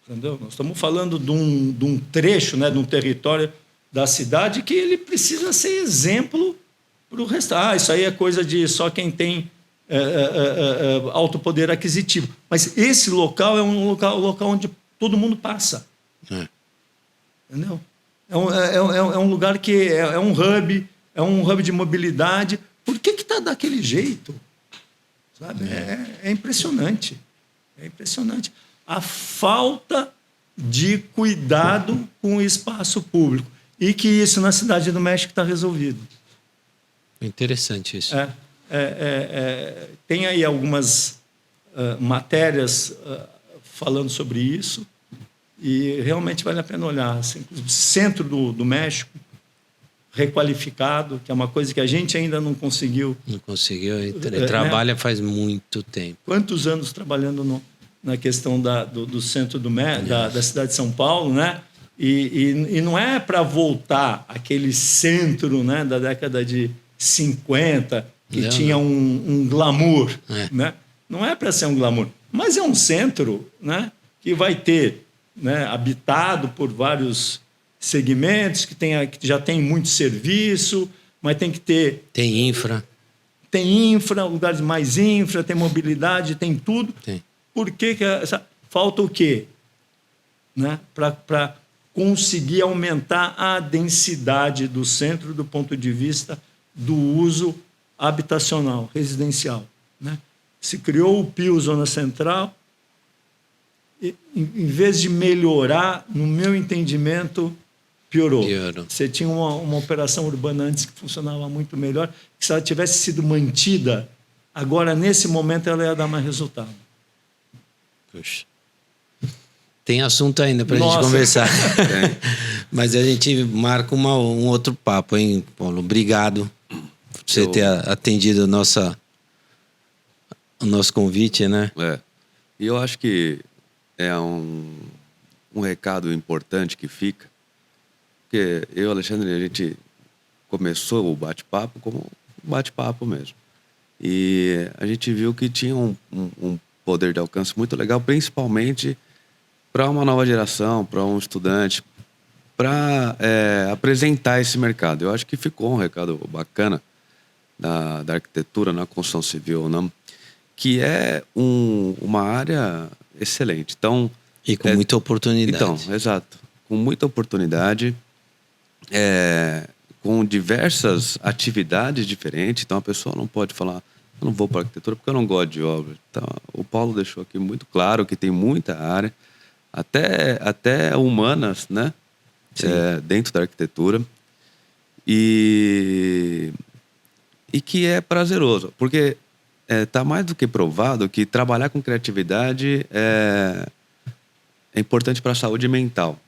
Entendeu? Nós estamos falando de um trecho, né, de um território da cidade que ele precisa ser exemplo para o resto. Isso aí é coisa de só quem tem alto poder aquisitivo. Mas esse local é um local onde todo mundo passa. Entendeu? É um lugar que é um hub de mobilidade. Por que está daquele jeito? Sabe? É impressionante. É impressionante. A falta de cuidado com o espaço público. E que isso na Cidade do México está resolvido. Interessante isso. Tem aí algumas matérias falando sobre isso. E realmente vale a pena olhar. Assim, o centro do México, requalificado, que é uma coisa que a gente ainda não conseguiu. Não conseguiu. Ele trabalha faz muito tempo. Quantos anos trabalhando na questão do centro da cidade de São Paulo, né? E não é para voltar aquele centro, né, da década de 50, que tinha um glamour. Né? Não é para ser um glamour, mas é um centro, né, que vai ter, né, habitado por vários segmentos, que já tem muito serviço, mas tem que ter... Tem infra. Tem infra, lugares mais infra, tem mobilidade, tem tudo. Tem. Por que falta o quê? Né? Para conseguir aumentar a densidade do centro do ponto de vista do uso habitacional, residencial. Né? Se criou o PIO Zona Central, e, em vez de melhorar, no meu entendimento, piorou. Você tinha uma operação urbana antes que funcionava muito melhor, que se ela tivesse sido mantida, agora, nesse momento, ela ia dar mais resultado. Puxa. Tem assunto ainda para a gente conversar. Mas a gente marca um outro papo, hein, Paulo? Obrigado por você ter atendido o nosso convite, né? E eu acho que é um recado importante que fica, porque eu e o Alexandre, a gente começou o bate-papo como um bate-papo mesmo. E a gente viu que tinha um poder de alcance muito legal, principalmente para uma nova geração, para um estudante, para apresentar esse mercado. Eu acho que ficou um recado bacana da arquitetura na construção civil, não? Que é uma área excelente. Então, e com muita oportunidade. Então, exato. Com muita oportunidade, com diversas atividades diferentes. Então, a pessoa não pode falar, eu não vou para a arquitetura porque eu não gosto de obra. Então, o Paulo deixou aqui muito claro que tem muita área, até humanas, né? Dentro da arquitetura. E que é prazeroso, porque está mais do que provado que trabalhar com criatividade é importante para a saúde mental,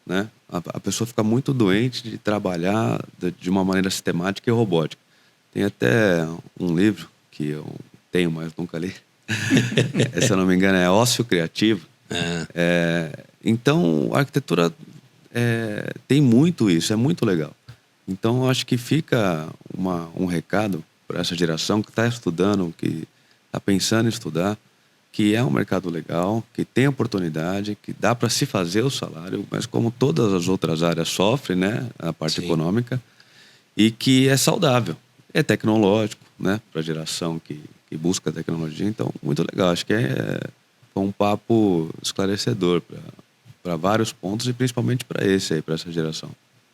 né? A pessoa fica muito doente de trabalhar de uma maneira sistemática e robótica. Tem até um livro que eu tenho, mas nunca li. Se eu não me engano, é Ócio Criativo. Então, a arquitetura tem muito isso, é muito legal. Então, eu acho que fica um recado para essa geração que está estudando, que está pensando em estudar, que é um mercado legal, que tem oportunidade, que dá para se fazer o salário, mas como todas as outras áreas sofrem, né, a parte econômica, e que é saudável, é tecnológico, né, para a geração que busca tecnologia. Então, muito legal. Acho que foi um papo esclarecedor para vários pontos e principalmente para esse aí, para essa geração.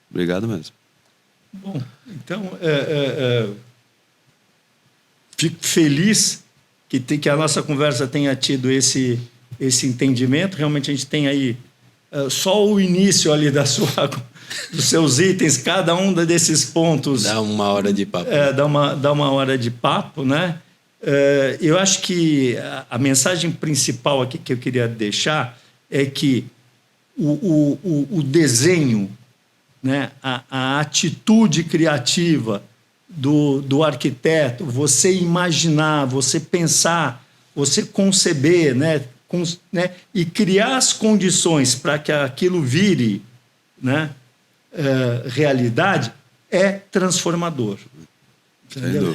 Obrigado mesmo. Bom, então, fico feliz que a nossa conversa tenha tido esse entendimento. Realmente a gente tem aí só o início ali dos seus itens, cada um desses pontos. Dá uma hora de papo. Dá uma hora de papo, né? Eu acho que a mensagem principal aqui que eu queria deixar é que o desenho, né, a atitude criativa do arquiteto, você imaginar, você pensar, você conceber, né, e criar as condições para que aquilo vire, né, realidade, é transformador.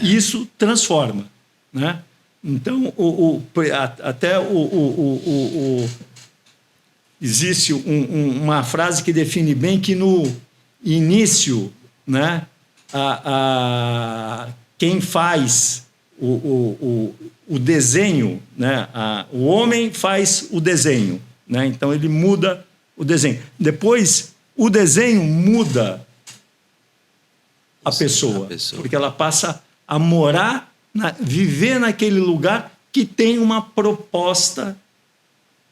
Isso transforma, né? Então, existe uma frase que define bem que no início, né, quem faz o desenho, né, o homem faz o desenho, né? Então ele muda o desenho. Depois o desenho muda a pessoa, porque ela passa a morar, viver naquele lugar que tem uma proposta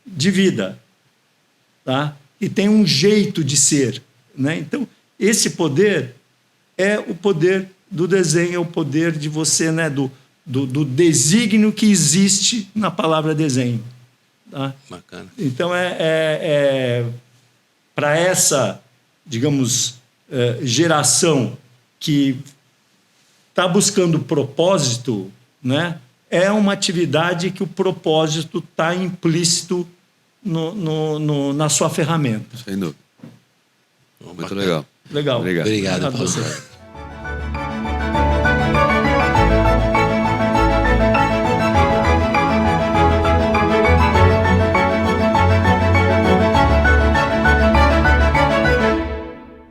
de vida, tá? E tem um jeito de ser, né? Então, esse poder é o poder do desenho, é o poder de você, né? Do desígnio que existe na palavra desenho. Tá? Bacana. Então, para essa, digamos, geração que está buscando propósito, né? É uma atividade que o propósito está implícito na sua ferramenta. Sem dúvida. Muito legal. Legal. Obrigado. Obrigado, professor.